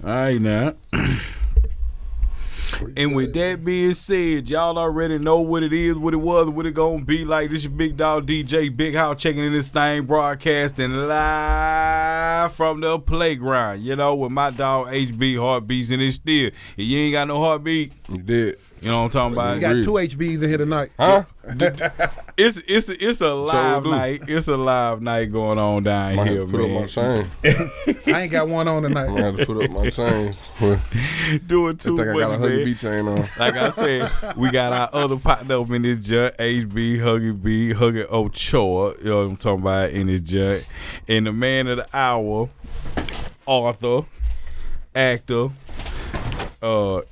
All right, now. And with that being said, y'all already know what it is, what it was, what it gonna be like. This your big dog DJ Big House checking in this thing, broadcasting live from the playground. You know, with my dog HB Heartbeatz in his still. If you ain't got no heartbeat, you did. You know what I'm talking about? We got 2 HBs in here tonight. Huh? It's a live night. It's a live night going on down here, put man. Up my chain. I ain't got one on tonight. I'm gonna have to put up my chain. Doing too much, I got a Huggie B man. chain on. Like I said, we got our other partner up in this junk, HB, Huggie B, Huggie Ochoa, you know what I'm talking about, in this junk. And the man of the hour, author, actor,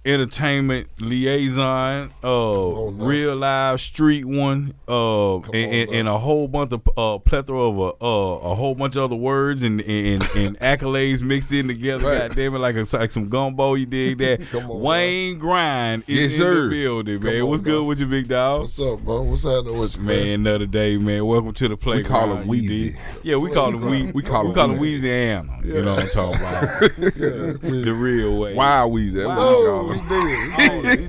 entertainment liaison, real live street one, and a whole bunch of plethora of a whole bunch of other words and accolades mixed in together. Right. God damn it, like some gumbo. You dig that? Wayne Grind is in the building, man. What's good with you, big dog? What's up, bro? What's happening with you, man? Another day, man. Welcome to the playground. We call him Weezy. Yeah, we call him we call him Louisiana. Yeah. You know what I'm talking about? The real way. Wild Weezy. Oh, he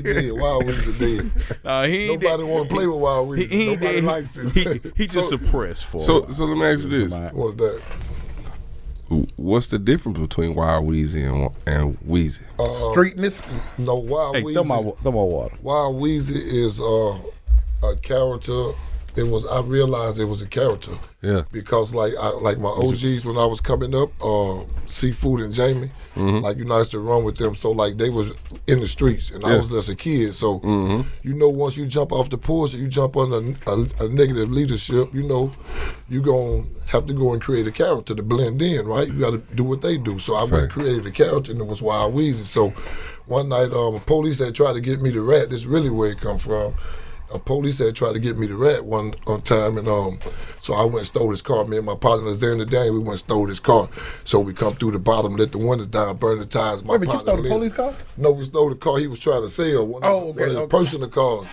did. Wild Weezy dead. Nobody want to play with Wild Weezy. Nobody likes him. He just suppressed for. So let me ask you this: What's that? What's the difference between Wild Weezy and Weezy? Streetness? No, Wild Weezy. Throw my water. Wild Weezy is a character. I realized it was a character. Yeah. Because like my OGs when I was coming up, Seafood and Jamie, like I used to run with them. So like they was in the streets and I was just a kid. So you know, once you jump off the porch, you jump under a negative leadership. You know, you gonna have to go and create a character to blend in, right? You got to do what they do. So I went and created a character, and it was Wild Weezy. So one night, police had tried to get me to rat. This is really where it come from. A police had tried to get me to rat one time, and so I went and stole his car. Me and my partner was there in the day, and we went and stole his car. So we come through the bottom, let the windows down, burn the tires. Wait, but you stole the police car? No, we stole the car he was trying to sell. One of his personal cars.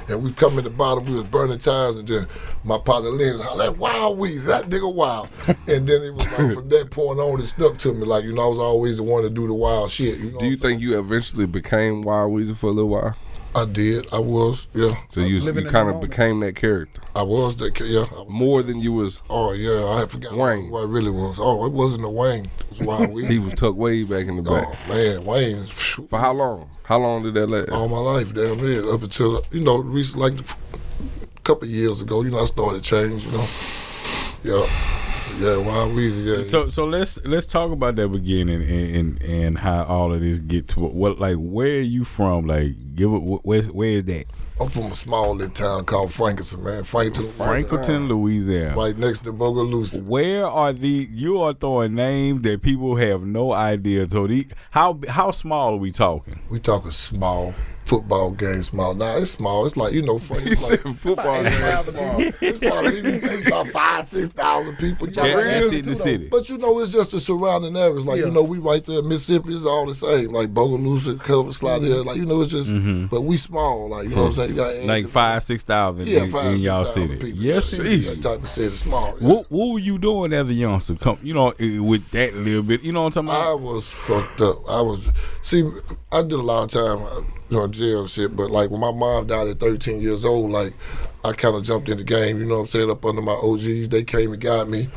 And we come in the bottom, we was burning tires, and then my partner Lynn was like, Wild Weezy, that nigga wild. And then it was like, from that point on, it stuck to me. Like, you know, I was always the one to do the wild shit. You know do you think you eventually became Wild Weezy for a little while? I did. I was, yeah. So you kind of became that character. I was that, yeah. More than you was. Oh yeah, I had forgotten Wayne. What I really was. Oh, it wasn't a Wayne. It was Wild Weezy. He was tucked way back in the back. Oh man, Wayne. For how long? How long did that last? All my life, damn near. Up until recent, like a couple of years ago. I started change. Yeah, Wild Weezy. Yeah. So let's talk about that beginning and how all of this get to what, like, where are you from? Like, where is that? I'm from a small little town called Franklinton, man. Franklinton, Louisiana. Right next to Bogalusa. Where are you are throwing names that people have no idea. So how small are we talking? We talking small. Football game small. Nah, it's small. It's like, Frank. He said football game small. It's probably about 5,000-6,000 people. That's in the city. But it's just the surrounding areas. Like, we right there in Mississippi, it's all the same. Like Bogalusa, Cover, Slide Hill. Like, it's just, but we small. Like, you know what I'm saying? You got like 5,000-6,000 in y'all city. People. Yes, that type of city, small. Yeah. What were you doing as a youngster? With that little bit, you know what I'm talking about? I was fucked up. I did a lot of time, jail shit, but like when my mom died at 13 years old, like I kind of jumped in the game, you know what I'm saying, up under my OGs. They came and got me.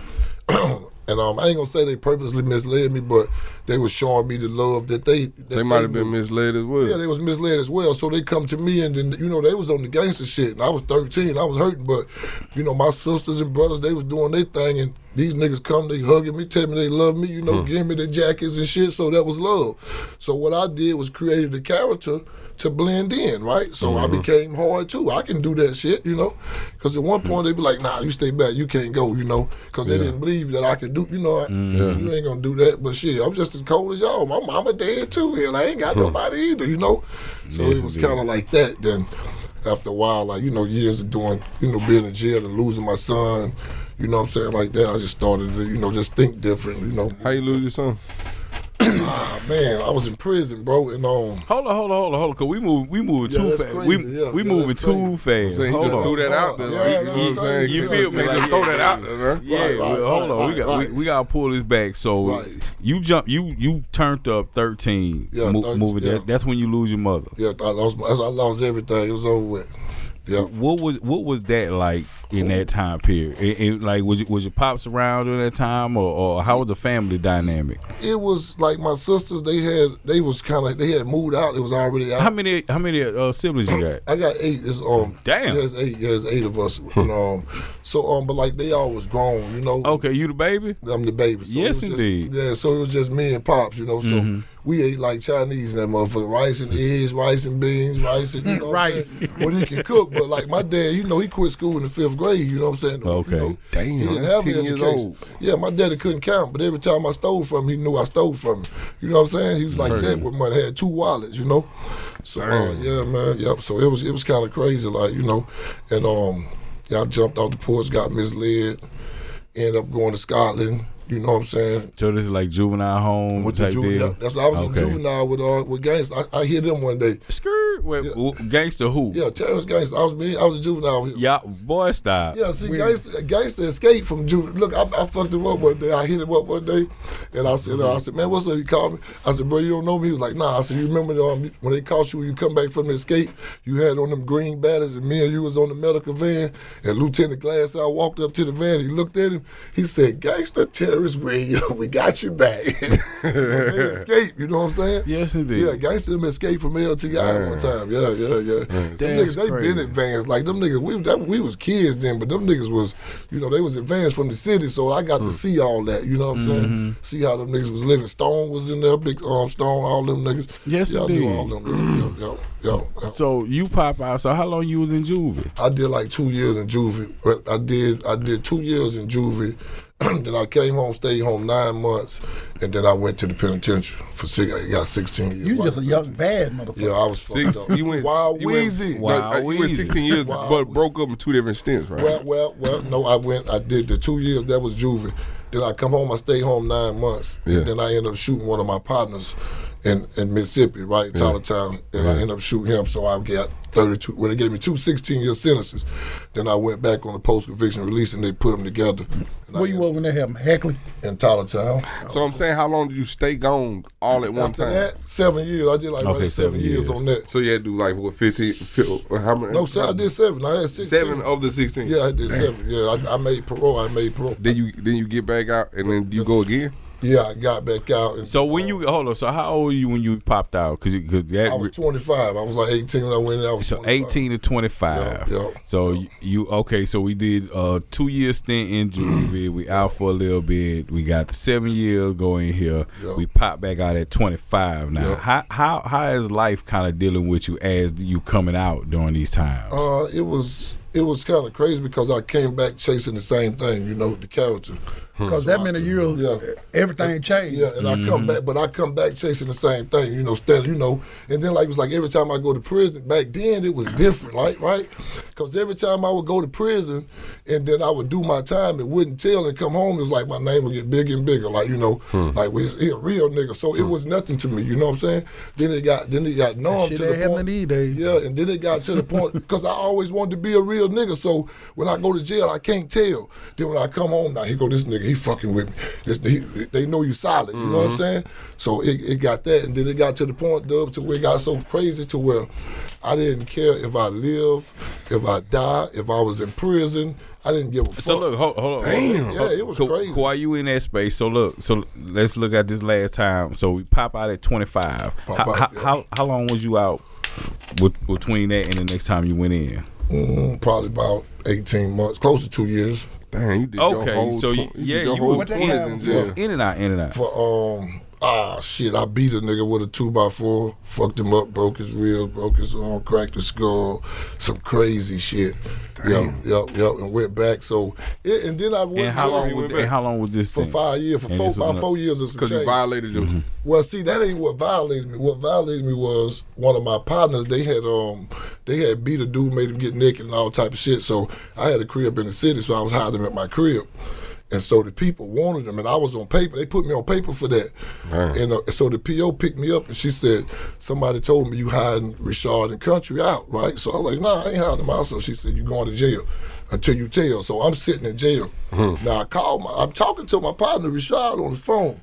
And I ain't gonna say they purposely misled me, but they was showing me the love that they might have been misled as well. Yeah, they was misled as well. So they come to me and then, they was on the gangster shit. And I was 13, I was hurting, but, my sisters and brothers, they was doing their thing, and these niggas come, they hugging me, tell me they love me, give me the jackets and shit, so that was love. So what I did was created a character to blend in, right? So I became hard too. I can do that shit, because at one point they be like, nah, you stay back, you can't go, because they didn't believe that I could do, you ain't gonna do that, but shit, I'm just as cold as y'all. My mama dead too, and I ain't got nobody either, So it was kind of like that. Then after a while, like, years of doing, being in jail and losing my son, you know what I'm saying, like that, I just started to, just think different, How you lose your son? Man, I was in prison, bro, and Hold on, cause we moving too that's fast. crazy, We moving that's too crazy. fast. So he Hold just on. threw that out there. Yeah, Like, that's you know what I'm saying? You feel me? They just throw that out there, huh? Yeah, Right, well, hold on. right. We gotta pull this back. So Right. you turned up 13. Yeah, 13, moving. yeah. That's when you lose your mother. Yeah, I lost everything. It was over with. Yeah. What was that like in that time period? Like was your pops around during that time, or how was the family dynamic? It was like my sisters. They had moved out. It was already out. How many siblings you got? I got 8. It's Damn. There's 8. Yeah, there's 8 of us. But like they all was grown. You know. Okay, you the baby? I'm the baby. So Yes, it was indeed. So it was just me and pops. You know. So we ate like Chinese and that motherfucker. Rice and eggs, rice and beans, rice and you know. Right. What he can cook, but like my dad, you know, he quit school in the 5th grade. You know what I'm saying? Okay. You know, Damn, he didn't that's have 10 an years education. old. Yeah, my daddy couldn't count, but every time I stole from him, he knew I stole from him. You know what I'm saying? He was like Crazy. that with money. Had 2 wallets, you know. So yeah, man. Yep. So it was kind of crazy, like you know, and I jumped off the porch, got misled, ended up going to Scotland. You know what I'm saying? So this is like juvenile home Went to type juvenile. deal. That's what I was in juvenile with gangsters. I hit them one day. Skirt. Wait, gangster who? Yeah, terrorist gangster. I was a juvenile. Yeah, boy, stop. Yeah, see, gangster escaped from juvenile. Look, I fucked him up one day. I hit him up one day, and I said, man, what's up? He called me. I said, bro, you don't know me? He was like, nah. I said, you remember when they caught you when you come back from the escape? You had on them green batters, and me and you was on the medical van, and Lieutenant Glass, I walked up to the van. He looked at him. He said, gangster, terrorist, we got you back. They escaped, you know what I'm saying? Yes, indeed. Yeah, gangster them escaped from LTI one time. Yeah. Them niggas, they been advanced. Like them niggas, we was kids then, but them niggas was, you know, they was advanced from the city, so I got to see all that, you know what I'm saying? See how them niggas was living. Stone was in there, Big Stone, all them niggas. Yes, I indeed. knew all them niggas. Yo. So you pop out. So how long you was in juvie? I did like 2 years in juvie. I did 2 years in juvie. Then I came home, stayed home 9 months, and then I went to the penitentiary for I got 16 years. You just a young bad motherfucker. Yeah, I was fucked up. You went Wild you went- Weezy. Wild You went Weezy. 16 years, Wild but Weezy. broke up in 2 different stints, right? Well, no, I did the 2 years, that was juvie. Then I come home, I stayed home 9 months. Yeah. And then I ended up shooting one of my partners in Mississippi, right, in Tylertown. And I ended up shooting him, so I got 32. Well, they gave me 2 16-year sentences. Then I went back on the post-conviction release, and they put them together. And Where you was when they had him? Heckley? in Tylertown. So I'm saying, how long did you stay gone all at one After time? that, 7 years. I did like Okay, 7 years 7 on that. So you had to do like what 15? How many? No, sir, I did 7. I had 16. 7 of the 16. Yeah, I did 7. Yeah, I made parole. Then you get back out and then you go again. Yeah, I got back out. And, So when you hold on, so how old were you when you popped out? Because that I was 25. I was like 18 when I went in. I was so 25. 18 to 25. Yeah. So you okay? So we did a 2 year stint in juvie. We out for a little bit. We got the 7 year going here. Yeah. We pop back out at 25 now. Yeah. How is life kind of dealing with you as you coming out during these times? It was kind of crazy because I came back chasing the same thing, you know, the character. Because that many years, everything changed. Yeah, and I come back chasing the same thing, you know, steady, you know. And then it was like every time I go to prison, back then it was different, right? Because every time I would go to prison and then I would do my time and wouldn't tell and come home, it was like my name would get bigger and bigger, like, you know, like he a real nigga. So it was nothing to me, you know what I'm saying? Then it got numb Shit to the ain't happening point. these days. Yeah, and then it got to the point because I always wanted to be a real nigga. So when I go to jail, I can't tell. Then when I come home, now here go this nigga, he fucking with me. They know you solid, you know what I'm saying? So it got that, and then it got to the point, Dub, to where it got so crazy to where I didn't care if I live, if I die, if I was in prison. I didn't give a fuck. So look, hold on. Damn. Yeah, it was crazy. While you in that space, so let's look at this last time. So we pop out at 25. How long was you out between that and the next time you went in? Probably about 18 months, close to 2 years. Damn, you did Okay, your whole so you yeah, did your you whole were 20s in jail. In and out. For shit, I beat a nigga with a 2x4, fucked him up, broke his ribs, broke his arm, cracked his skull, some crazy shit. Damn. Yep, and went back. So, and then I went. And how long was this For thing? 5 years, about 4 years or some Because you change. violated your. Well, see, that ain't what violated me. What violated me was one of my partners. They had beat a dude, made him get naked and all type of shit. So I had a crib in the city, so I was hiding him at my crib. And so the people wanted them, and I was on paper. They put me on paper for that. And so the PO picked me up, and she said, somebody told me you hiding Richard and Country out, right? So I was like, nah, I ain't hiding them out. So she said, you going to jail until you tell. So I'm sitting in jail. Now I'm talking to my partner, Richard, on the phone.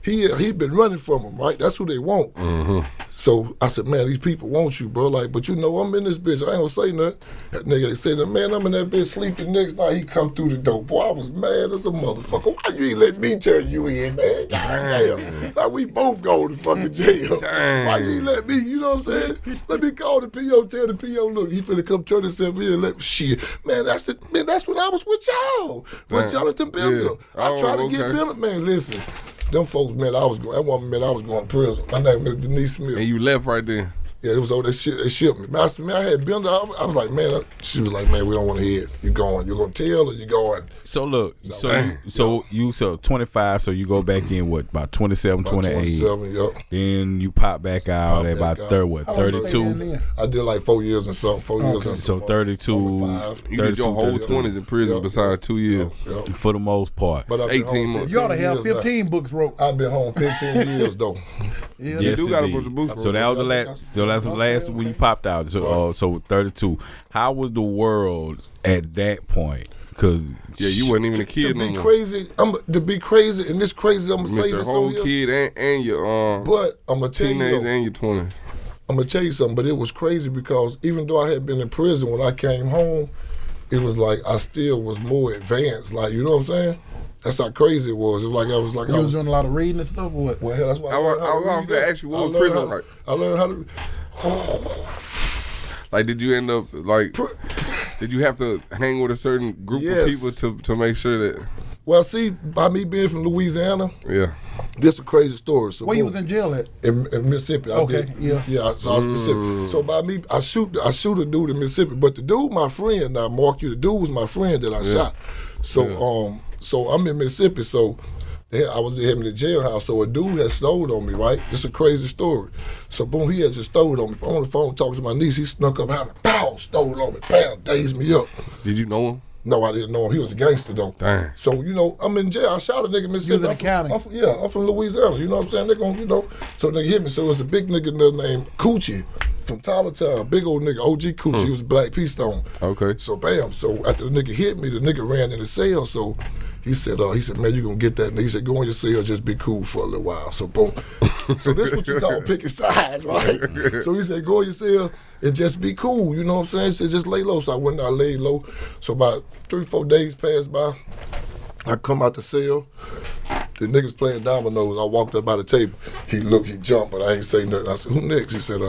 He been running from them, right? That's who they want. So I said, man, these people want you, bro. Like, but you know, I'm in this bitch. I ain't gonna say nothing. That nigga, they said, man, I'm in that bitch sleeping. Next night, he come through the door. Boy, I was mad as a motherfucker. Why you ain't let me turn you in, man? Goddamn. Like, we both go to fucking jail. Why you ain't let me, you know what I'm saying? Let me call the PO, tell the PO, look, he finna come turn himself in and let me, shit. Man, that's when I was with y'all. With Jonathan Bennett. I tried to get Bennett, man, listen. Them folks meant I was going to prison. My name is Denise Smith. And you left right then? Yeah, it was over that shit. They shipped me. I had been there. I was like, man, she was like, man, we don't want to hear it. You going? You gonna tell or you going? So look, so 25. So you go back in what about 27, 28? 27, yep. Then you pop back out at about 32. I did like 4 years and something. 4 years and so something. 32. You did your whole 20s in prison besides 2 years. Yep. For the most part. But I've 18 months. You ought to have 15 books wrote. I've been home 15 years though. Yeah. Yes, You do got a indeed. bunch of books. So that was the last. So that's the last when you popped out. So so 32. How was the world at that point? Because you wasn't even a kid to be no more. crazy, to be crazy, and this crazy, I'm gonna say Mr. this Whole on here. kid and your But I'm gonna tell you, teenage though, and your 20s. I'm gonna tell you something. But it was crazy because even though I had been in prison, when I came home, it was like I still was more advanced. Like, you know what I'm saying? That's how crazy it was. It was like I was You was doing a lot of reading and stuff, or what? Well, hell, that's why I was going to ask you, what was prison like? I learned how to. Like, did you end up, like, did you have to hang with a certain group of people to make sure that? Well, see, by me being from Louisiana, this is a crazy story. So where you was in jail at? In Mississippi. So I was in Mississippi. So by me, I shoot a dude in Mississippi, but the dude, my friend. Now, Mark, the dude was my friend that I shot. So so I'm in Mississippi. So I was in the jailhouse. So a dude had stole on me, right? This is a crazy story. So boom, he had just stole on me. I'm on the phone talking to my niece. He snuck up behind me, pow, stole on me, pow, dazed me up. Did you know him? No, I didn't know him. He was a gangster though. Dang. So, you know, I'm in jail. I shot a nigga in Mississippi. You was in the county? I'm from Louisiana. You know what I'm saying? They gonna, you know. So they hit me. So it was a big nigga named Coochie from Tyler Town. Big old nigga, OG Coochie. He was a Black P Stone. Okay. So bam. So after the nigga hit me, the nigga ran in the cell. So he said, man, you gonna get that. And he said, go in your cell, just be cool for a little while. So boom. So this is what you call picking sides, right? So he said, go in your cell and just be cool. You know what I'm saying? He said, just lay low. So I went and I laid low. So about 3-4 days passed by. I come out the cell. The niggas playing dominoes. I walked up by the table. He looked, he jumped, but I ain't say nothing. I said, who next? He said,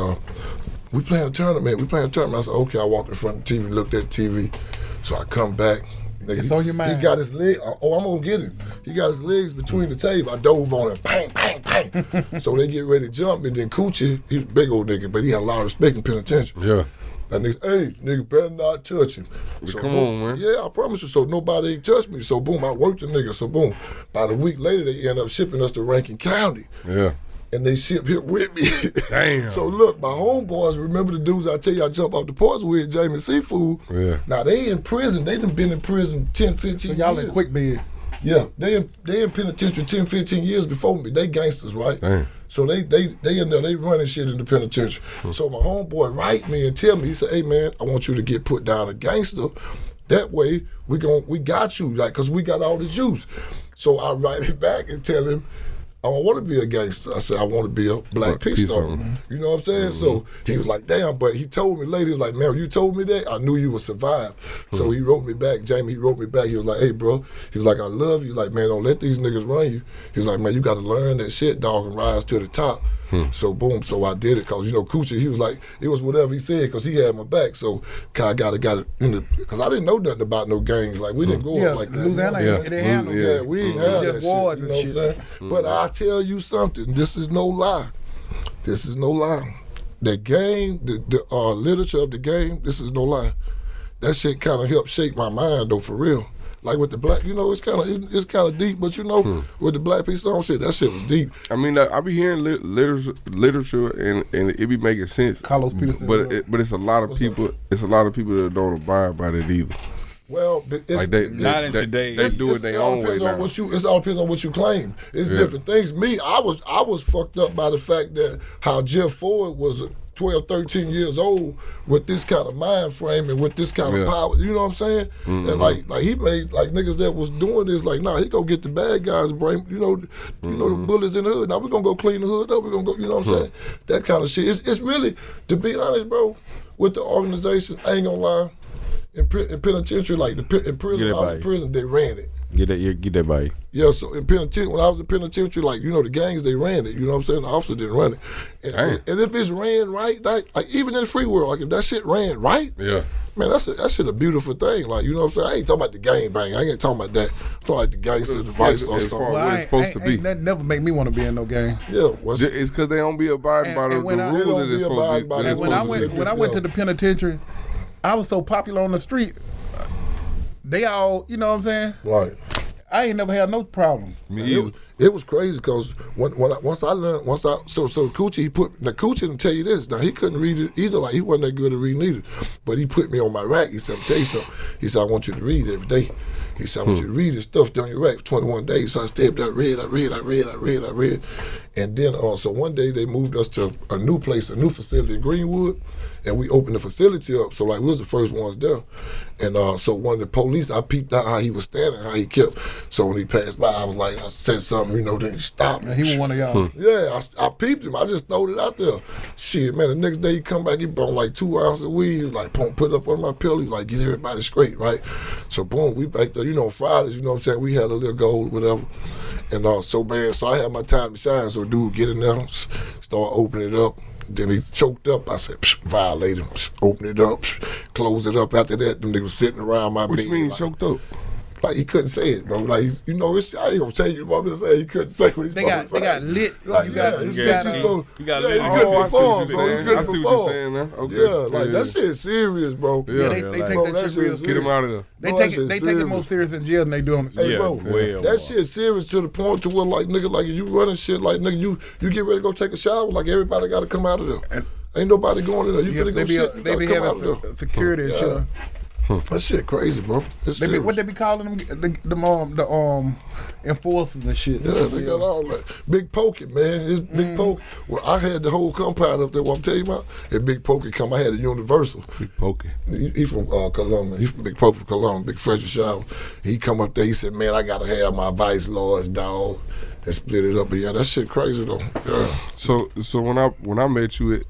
we playing a tournament. I said, okay. I walked in front of the TV, looked at the TV. So I come back. Nigga, it's on your mind. He got his leg. Oh, I'm gonna get him. He got his legs between the table. I dove on him. Bang, bang, bang. So they get ready to jump, and then Coochie, he was a big old nigga, but he had a lot of respect in penitentiary. Yeah. That nigga, hey, nigga, better not touch him. So Come boom, on, man. Yeah, I promise you. So nobody ain't touched me. So boom, I worked the nigga. So boom, about a week later, they end up shipping us to Rankin County. Yeah. And they shipped him with me. Damn. So look, my homeboys, remember the dudes I tell you I jump off the porch with, Jamie Seafood? Yeah. Now they in prison. They done been in prison 10, 15 years. So y'all in quick bed. Yeah, they in penitentiary 10, 15 years before me. They gangsters, right? Damn. So they in there, they running shit in the penitentiary. So my homeboy write me and tell me, he said, hey man, I want you to get put down a gangster. That way we got you, like, cause we got all the juice. So I write it back and tell him, I don't want to be a gangster. I said, I want to be a Black P Stone. You know what I'm saying? So he was like, damn, but he told me later, he was like, man, you told me that, I knew you would survive. So he wrote me back, Jamie, he wrote me back. He was like, hey, bro, he was like, I love you. He's like, man, don't let these niggas run you. He was like, man, you got to learn that shit, dog, and rise to the top. So boom, so I did it because, you know, Coochie, he was like, it was whatever he said because he had my back. So I got it, because I didn't know nothing about no gangs. Like, we didn't go up like that. Louisiana, it didn't have no Yeah, we didn't have that shit. You know what I'm shit. saying? But I tell you something, this is no lie. This is no lie. The game, the literature of the game, this is no lie. That shit kind of helped shape my mind, though, for real. Like with the black, you know, it's kind of deep, but you know, with the Black P Stone shit, that shit was deep. I mean, I be hearing literature and it be making sense. Carlos Peterson. But it's a lot of people. It's a lot of people that don't abide by that either. Well, it's not in today. They do it their own way now. It all depends on what you claim. It's different things. Me, I was fucked up by the fact that how Jeff Ford was 12, 13 years old with this kind of mind frame and with this kind of power. You know what I'm saying? And like he made like niggas that was doing this like, nah, he go get the bad guys' brain. You know the bullets in the hood. Now we're gonna go clean the hood up. We're gonna go. You know what I'm saying? That kind of shit. It's really, to be honest, bro, with the organization, I ain't gonna lie. In penitentiary, like in prison, I was in prison, they ran it. Get that by you. Yeah, so in penitentiary, when I was in penitentiary, like, the gangs, they ran it. You know what I'm saying? The officer didn't run it. And if it's ran right, like even in the free world, like if that shit ran right, man, that shit a beautiful thing. Like, you know what I'm saying? I ain't talking about the gang bang. I ain't talking about that. I'm talking about the gangster device. As far as what it's supposed to be. That never make me want to be in no gang. Yeah. It's because they don't be abiding by the rules that it's supposed to be. And when I went to the penitentiary, I was so popular on the street. They all, you know what I'm saying? Right. I ain't never had no problem. It was crazy because once I learned, so Coochie, Coochie didn't tell you this. Now, he couldn't read it either. Like, he wasn't that good at reading either. But he put me on my rack. He said, "I'll tell you something." He said, "I want you to read every day." He said, "I want you to read this stuff down your rack for 21 days. So I stayed up there, I read. And then, so one day they moved us to a new place, a new facility in Greenwood. And we opened the facility up. So, like, we was the first ones there. And so one of the police, I peeped out how he was standing, how he kept. So when he passed by, I said something, then he stopped. He was one of y'all. Yeah, I peeped him. I just throwed it out there. Shit, man, the next day he come back, he brought like 2 ounces of weed. He was like, put it up on my pillow. He's like, get everybody straight, right? So, boom, we back there. Fridays, you know what I'm saying? We had a little goal, whatever. And so I had my time to shine. So, dude, get in there, start opening it up. Then he choked up. I said, violate him. Open it up, close it up. After that, them niggas sitting around my bed. What you mean choked up? Like, he couldn't say it, bro. Like, I ain't gonna tell you what I'm gonna say. He couldn't say what he's supposed to say. They got lit. Like, you got lit. He couldn't perform, bro. He couldn't I see what you're saying now. Okay. Yeah, like, that shit's serious, bro. Yeah, they take that shit real serious. Get him out of there. They take it more serious in jail than they do on the street. Hey, bro, that shit's serious to the point to where, like, nigga, like, you running shit, like, nigga, you get ready to go take a shower, like, everybody got to come out of there. Ain't nobody going in there. You finna go shit. They be having security and shit. That shit crazy, bro. What they be calling them? The enforcers and shit. Yeah, they got all that. Big Pokey, man. It's Big Pokey. Well, I had the whole compound up there. What I'm telling you about? And Big Pokey come. I had a Universal. Big Pokey. He from Columbia. He from Big Pokey from Columbia. Big Fresh Shower. He come up there. He said, "Man, I gotta have my vice lords, dog." And split it up. But yeah, that shit crazy though. Yeah. So when I met you,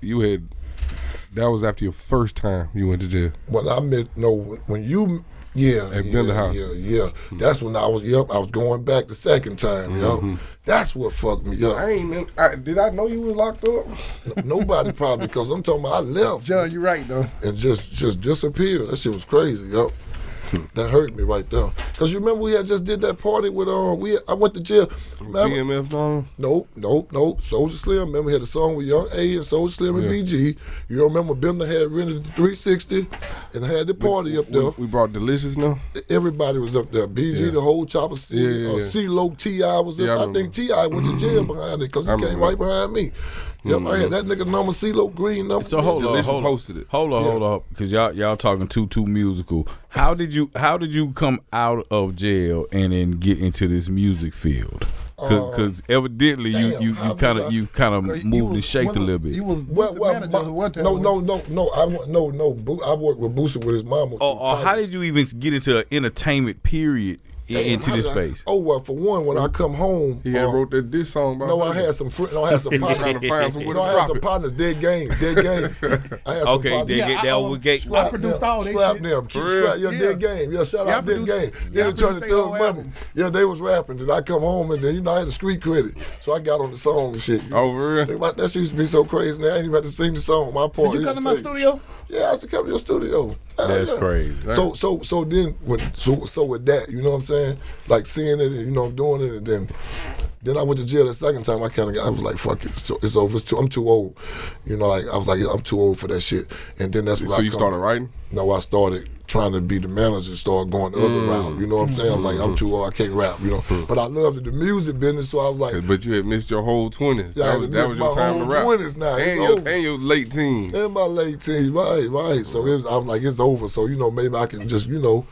that was after your first time you went to jail. When you at Bender House. Yeah. That's when I was going back the second time, yo. That's what fucked me up. Did I know you was locked up? Nobody probably, because I'm talking about I left. John, you right though. And just disappeared. That shit was crazy, yo. That hurt me right there. Cause you remember we had just did that party with I went to jail. BMF on? Nope. Soulja Slim. Remember we had a song with Young A and Soulja Slim and BG. You don't remember Bender had rented the 360 and had the party up there. We brought Delicious now. Everybody was up there. BG, the whole Chopper C-Lo, T.I. was up. I think T.I. went to jail behind it because he came right behind me. Yep, I had that nigga number C-Lo Green number. So hold on, hosted it. Hold on, because y'all talking too musical. How did you come out of jail and then get into this music field? Because evidently you kind of moved and shaked a little bit. You was manager one time. No. I worked with Boosie with his mama. How did you even get into an entertainment period? Into this space. Well, for one, when I come home, he had wrote that diss song about. No, I had some friends. I had some partners. Trying to find some I had some partners. Dead game. I had some partners. I produced all that Scrap shit. them. Dead game. Yeah, shout out Dead game. Then it turned to Thug Money. Yeah, they was rapping. Then I come home and then I had the street credit, so I got on the song and shit. Oh, for real? That shit used to be so crazy. Now I ain't even had to sing the song. My part. Did you come to my studio? Yeah, I used to come to your studio. That's crazy. So then with that, you know what I'm saying? Like seeing it and I'm doing it, and then Then I went to jail the second time. I was like, fuck it, it's over. I'm too old. You know, like I was like, I'm too old for that shit. And then that's when So you started writing? No, I started trying to be the manager, started going the other route. You know what I'm saying? I'm like, I'm too old, I can't rap, you know. But I loved the music business, so I was like. But you had missed your whole 20s. Yeah, that was your time to rap. 20s now. And your late teens. In my late teens, right. So I was like, it's over. So, you know, maybe I can just, you know,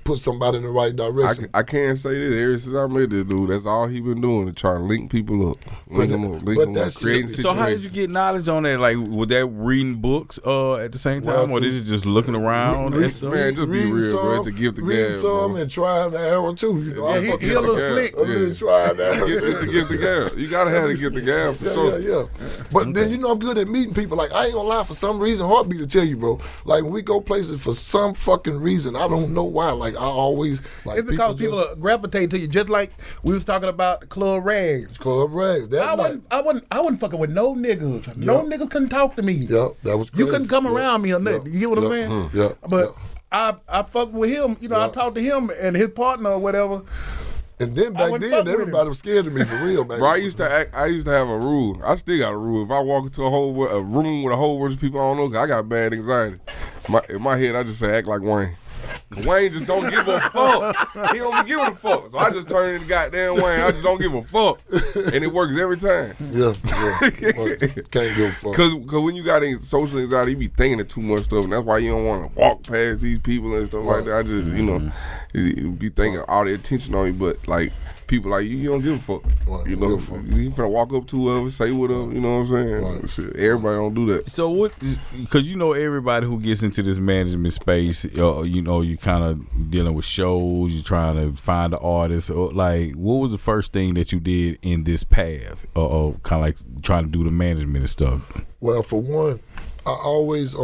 put somebody in the right direction. I can't say this. Ever since I met this dude, that's all he been doing, to try to link people up. Link them up, creating situations. So how did you get knowledge on that? Like, was that reading books at the same time, or is it just looking around and stuff? Man, just be real, bro. To give the read gas, some bro. and trying the arrow too. You know, he a little slick. I'm really trying the arrow. To give the gas. You gotta have to give the gas for sure. Yeah. But then, you know, I'm good at meeting people. Like, I ain't gonna lie, for some reason, Heartbeat to tell you, bro. Like, when we go places for some fucking reason, I don't know why. Like, I always. Like, it's because people gravitate to you, just like we was talking about Club Rags. Club Rags. I wasn't fucking with no niggas. Yeah. No niggas couldn't talk to me. Yeah, that was crazy. You couldn't come around me or nothing. You get what I'm saying? Yeah. But I fucked with him. You know, I talked to him and his partner or whatever. And then back then, everybody was scared of me for real, man. Bro, I used to have a rule. I still got a rule. If I walk into a room with a whole bunch of people I don't know, 'cause I got bad anxiety. In my head, I just say act like Wayne. Wayne just don't give a fuck. He don't be giving a fuck. So I just turn into goddamn Wayne. I just don't give a fuck. And it works every time. Yeah. Can't give a fuck. Cause when you got social anxiety, you be thinking of too much stuff, and that's why you don't want to walk past these people and stuff like that. I just, you know, you be thinking all the attention on you, but like people like you don't give a fuck. Right, you know, you finna walk up to whoever, say what up. You know what I'm saying? Right. Shit, everybody don't do that. So what? Because you know everybody who gets into this management space, you know, you kind of dealing with shows. You're trying to find the artist. Or like, what was the first thing that you did in this path, or kind of like trying to do the management and stuff? Well, for one, I always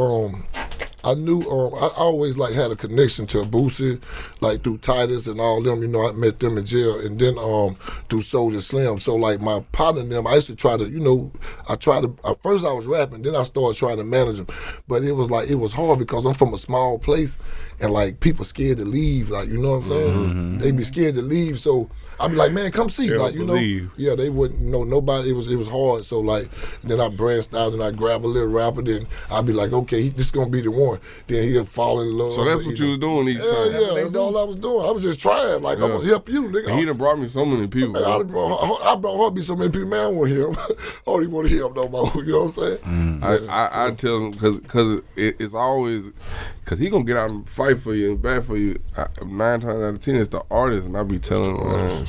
I knew I always like had a connection to Boosie, like through Titus and all them. You know, I met them in jail, and then through Soulja Slim. So like my partner and them, I used to try to, you know, at first I was rapping, then I started trying to manage them, but it was hard because I'm from a small place, and like people scared to leave. Like, you know what I'm saying? Mm-hmm. They be scared to leave, so I'd be like, man, come see, they like, you know, yeah, they wouldn't know nobody. It was hard. So like, then I branched out and I grabbed a little rapper. Then I'd be like, okay, this gonna be the one. Then he'll fall in love. So that's what you was doing each time. Yeah, that's all I was doing. I was just trying. Like, I'm gonna help you, nigga. And he done brought me so many people. Man, I brought Heartbeat so many people. Man, I don't want him. I don't even want to hear him no more. You know what I'm saying? I tell him because it's always because he gonna get out and fight for you and bat for you. 9 times out of 10, it's the artist, and I be telling him.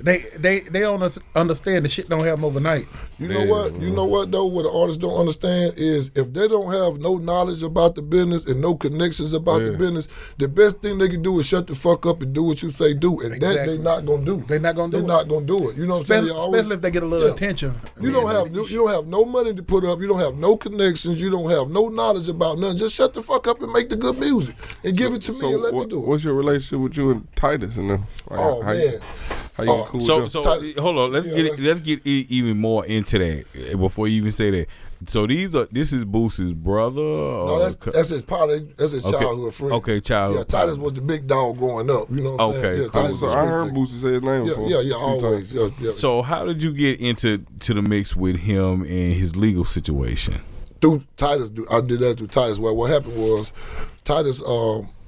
They don't understand the shit don't happen overnight. You know what? You know what though? What the artists don't understand is if they don't have no knowledge about the business and no connections about the business, the best thing they can do is shut the fuck up and do what you say do, and that they not gonna do. They're not gonna do it. You know what I'm saying? Especially if they get a little attention. You don't have no money to put up. You don't have no connections. You don't have no knowledge about nothing. Just shut the fuck up and make the good music and give it to me and let me do it. What's your relationship with you and Titus and them? Like, man. How you cool so hold on, let's get even more into that before you even say that. So this is Boosie's brother. No, that's his partner. That's his childhood friend. Okay, childhood. Yeah, Titus was the big dog growing up. You know what I'm saying? Yeah, Titus I heard Boosie say his name before. Yeah, always. Yeah. So how did you get into the mix with him and his legal situation? Through Titus, I did that through Titus. Well, what happened was Titus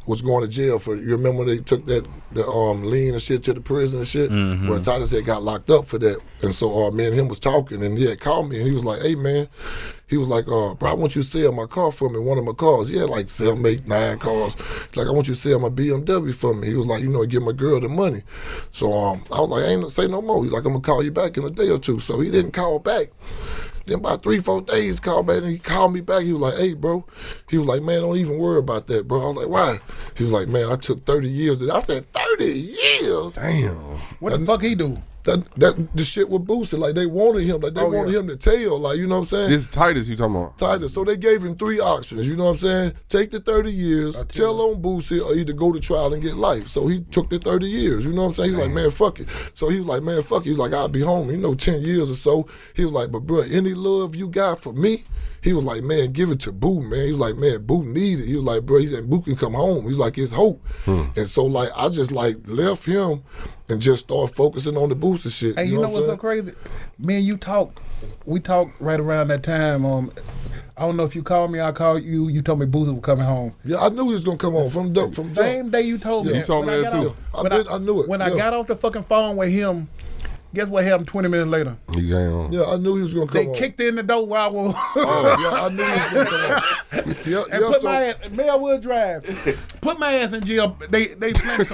was going to jail for, you remember when they took the lean and shit to the prison and shit? Mm-hmm. Well, Titus had got locked up for that. And so me and him was talking, and he had called me, and he was like, hey, man, he was like, bro, I want you to sell my car for me, one of my cars. He had like 7, 8, 9 cars. Like, I want you to sell my BMW for me. He was like, you know, give my girl the money. So I was like, I ain't say no more. He's like, I'm going to call you back in a day or two. So he didn't call back. Then about 3-4 days, called back, and he called me back. He was like, hey, bro. He was like, man, don't even worry about that, bro. I was like, why? He was like, man, I took 30 years. I said, 30 years? Damn. What the fuck he do? That the shit was boosted. Like, they wanted him. Like, they wanted him to tell. Like, you know what I'm saying? This Titus you talking about? Titus. So they gave him 3 options. You know what I'm saying? Take the 30 years, tell on Boosie, or either go to trial and get life. So he took the 30 years. You know what I'm saying? He's like, man, fuck it. So he was like, man, fuck it. He's like, I'll be home. 10 years or so. He was like, but bro, any love you got for me? he was like, man, give it to Boo, man. He was like, man, Boo need it. He was like, bro, he said, Boo can come home. He's like, it's hope. And so, like, I just, like, left him and just started focusing on the Boosie shit. Hey, you know what's so crazy? Me and you talked. We talked right around that time. I don't know if you called me. I called you. You told me Boosie was coming home. Yeah, I knew he was gonna come home from same day you told me. You that. told me that too. I knew it. When I got off the fucking phone with him, guess what happened 20 minutes later? He came home. Yeah, I knew he was gonna come home. They kicked in the door while I was. Yeah, I knew he was gonna come home. And put my ass, Melwood Drive, put my ass in jail. They planted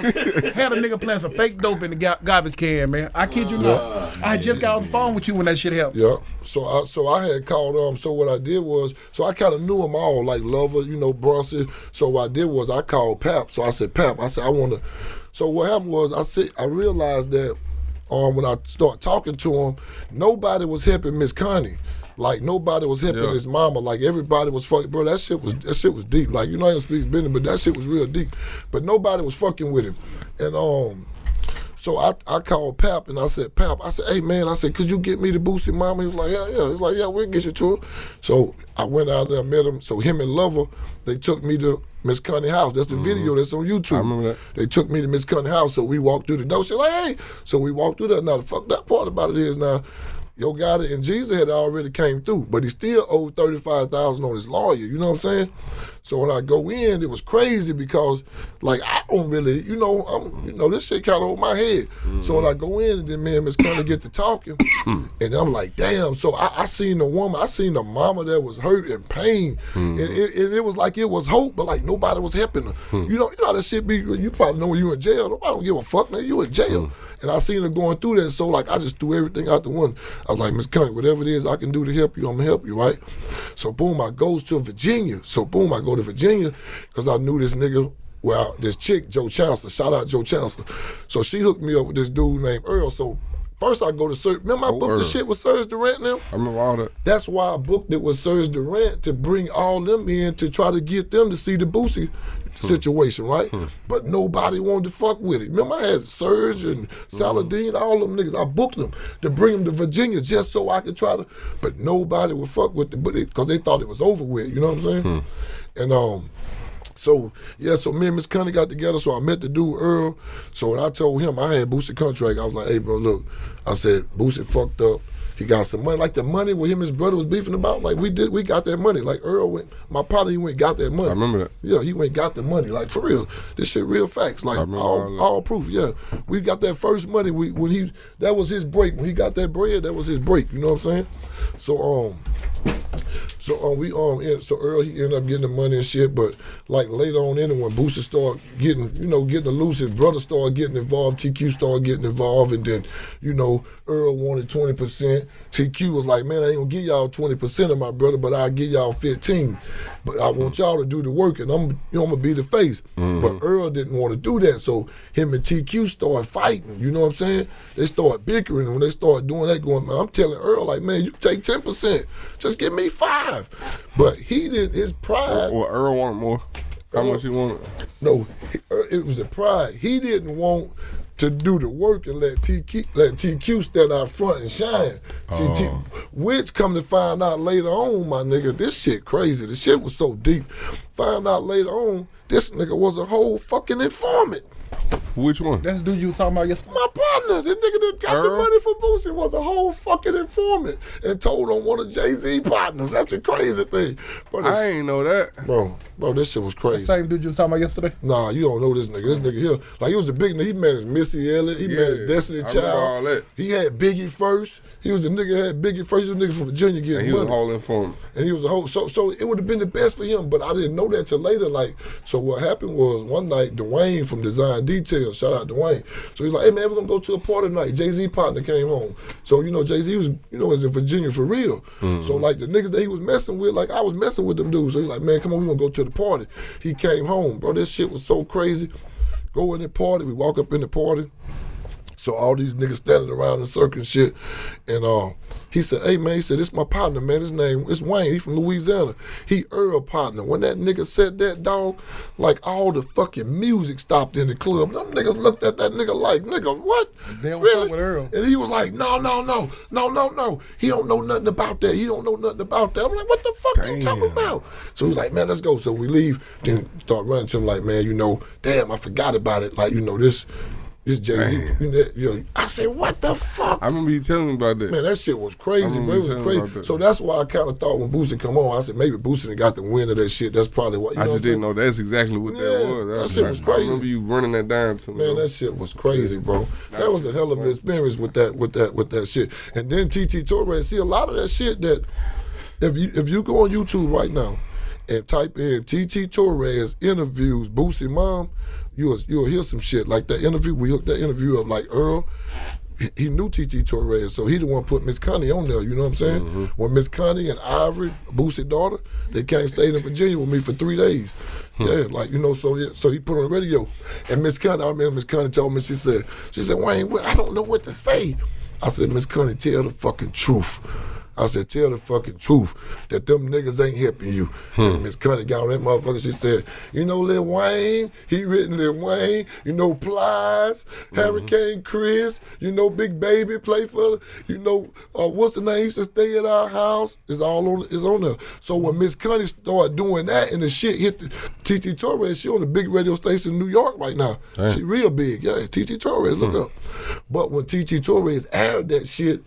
had a nigga plant some fake dope in the garbage can, man. I kid you not. I just got off the phone with you when that shit happened. Yeah. So I had called so what I did was, so I kind of knew them all, like Lover, Brunson. So what I did was I called Pap. So I said, Pap, I want to. So what happened was I realized that when I started talking to him, nobody was helping Miss Connie. Like, nobody was helping his mama. Like, everybody was fucking, bro, that shit was deep. Like, I don't speak business, but that shit was real deep. But nobody was fucking with him. And so I called Pap and I said, Pap, hey man, could you get me the Boosie mama? He was like, yeah. He was like, yeah, we'll get you to her. So I went out there and met him. So him and Lover, they took me to Miss Connie house. That's the video that's on YouTube. I remember that. They took me to Miss Connie house. So we walked through the door. She like, hey. So we walked through there. Now the fucked up part about it is now, Yo Gotti and Jesus had already came through, but he still owed $35,000 on his lawyer. You know what I'm saying? So when I go in, it was crazy because, like, I don't really, this shit kind of over my head. So when I go in, and then me and Miss Connie get to talking, and I'm like, damn. So I seen the woman, I seen the mama that was hurt and pain, and it was like it was hope, but like nobody was helping her. You know how that shit be. You probably know when you in jail. Nobody don't give a fuck, man. You in jail, and I seen her going through that. So like I just threw everything out the window. I was like, Miss Connie, whatever it is I can do to help you, I'm gonna help you, right? So boom, I goes to Virginia. So boom, I go to Virginia because I knew this nigga. Well, this chick, Joe Chancellor, shout out Joe Chancellor. So she hooked me up with this dude named Earl. So first I go to Serge. Remember I booked the shit with Serge Durant now? I remember all that. That's why I booked it with Serge Durant, to bring all them in to try to get them to see the Boosie situation, right? But nobody wanted to fuck with it. Remember I had Serge and Saladin, all them niggas. I booked them to bring them to Virginia just so I could try to, but nobody would fuck with it, because they thought it was over with, you know what I'm saying? And so me and Miss Connie got together, so I met the dude Earl. So when I told him I had Boosie contract, I was like, hey bro, look, I said, Boosie fucked up. He got some money, like the money where him and his brother was beefing about, like we got that money. Like Earl went, my partner, he went and got that money. I remember that. Yeah, he went and got the money, like for real. This shit real facts, like all proof, yeah. We got that first money, that was his break. When he got that bread, that was his break, you know what I'm saying? So Earl, he ended up getting the money and shit, but like later on in it, when Boosie started getting loose, his brother started getting involved, TQ started getting involved, and then, Earl wanted 20%. TQ was like, man, I ain't gonna give y'all 20% of my brother, but I'll give y'all 15. But I want y'all to do the work, and I'm gonna be the face. But Earl didn't want to do that, so him and TQ started fighting, you know what I'm saying? They started bickering, and when they started doing that, I'm telling Earl, like, man, you take 10%, just give me 5. But he did, his pride. Well, Earl wanted more. How much he wanted? No, it was the pride. He didn't want to do the work and let TQ stand out front and shine. See, which come to find out later on, my nigga, this shit crazy. The shit was so deep. Find out later on, this nigga was a whole fucking informant. Which one? That's the dude you was talking about yesterday. My partner, the nigga that got the money for Boosie, was a whole fucking informant and told on one of Jay-Z partners. That's the crazy thing. But I ain't know that. Bro, this shit was crazy. The same dude you was talking about yesterday? Nah, you don't know this nigga. This nigga here, like, he was a big nigga. He managed Missy Elliott. He managed Destiny Child. All that. He had Biggie first. He was the nigga that had Biggie first. He was a nigga from Virginia getting money. And he was a whole informant. And he was a whole, so it would have been the best for him, but I didn't know that till later. Like, so what happened was one night, Dwayne from Design Detail, shout out Dwayne. So he's like, hey man, we're gonna go to a party tonight. Jay-Z partner came home. So, Jay-Z was, was in Virginia for real. So like the niggas that he was messing with, like I was messing with them dudes. So he's like, man, come on, we're gonna go to the party. He came home, bro. This shit was so crazy. Go in the party, we walk up in the party. So all these niggas standing around in circle and shit. And he said, hey man, he said, this my partner, man. His name is Wayne. He from Louisiana. He Earl partner. When that nigga said that, dog, like all the fucking music stopped in the club. Them niggas looked at that nigga like, nigga, what? They don't really? fuck with Earl. And he was like, no. He don't know nothing about that. I'm like, what the fuck you talking about? So he's like, man, let's go. So we leave. Then start running to him like, man, damn, I forgot about it. Like, this Jay-Z. I said, what the fuck? I remember you telling me about that. Man, that shit was crazy, bro. It was crazy. So that's why I kind of thought when Boosie come on, I said, maybe Boosie got the win of that shit. That's probably what, I just didn't know that's exactly what that was. That shit was crazy. I remember you running that down to me. Man, that shit was crazy, bro. That was a hell of an experience with that shit. And then TT Torres, see a lot of that shit that, if you go on YouTube right now and type in TT Torres interviews Boosie mom, you'll hear some shit like that interview. We hooked that interview up like Earl. He knew TT Torres, so he the one put Miss Connie on there, you know what I'm saying? Mm-hmm. When Miss Connie and Ivory, Boosie's daughter, they came stayed in Virginia with me for 3 days. Yeah, like, so he put on the radio. And Miss Connie, I remember Miss Connie told me, she said, Wayne, I don't know what to say. I said, Miss Connie, tell the fucking truth. I said, tell the fucking truth that them niggas ain't helping you. And Miss Connie got on that motherfucker. She said, Lil Wayne, he written Lil Wayne, Plies, Hurricane Chris, Big Baby play for, what's the name? He used to stay at our house. It's on there. So when Miss Connie started doing that and the shit hit the TT Torres, she on the big radio station in New York right now. Damn. She real big. Yeah, TT Torres, look up. But when TT Torres aired that shit,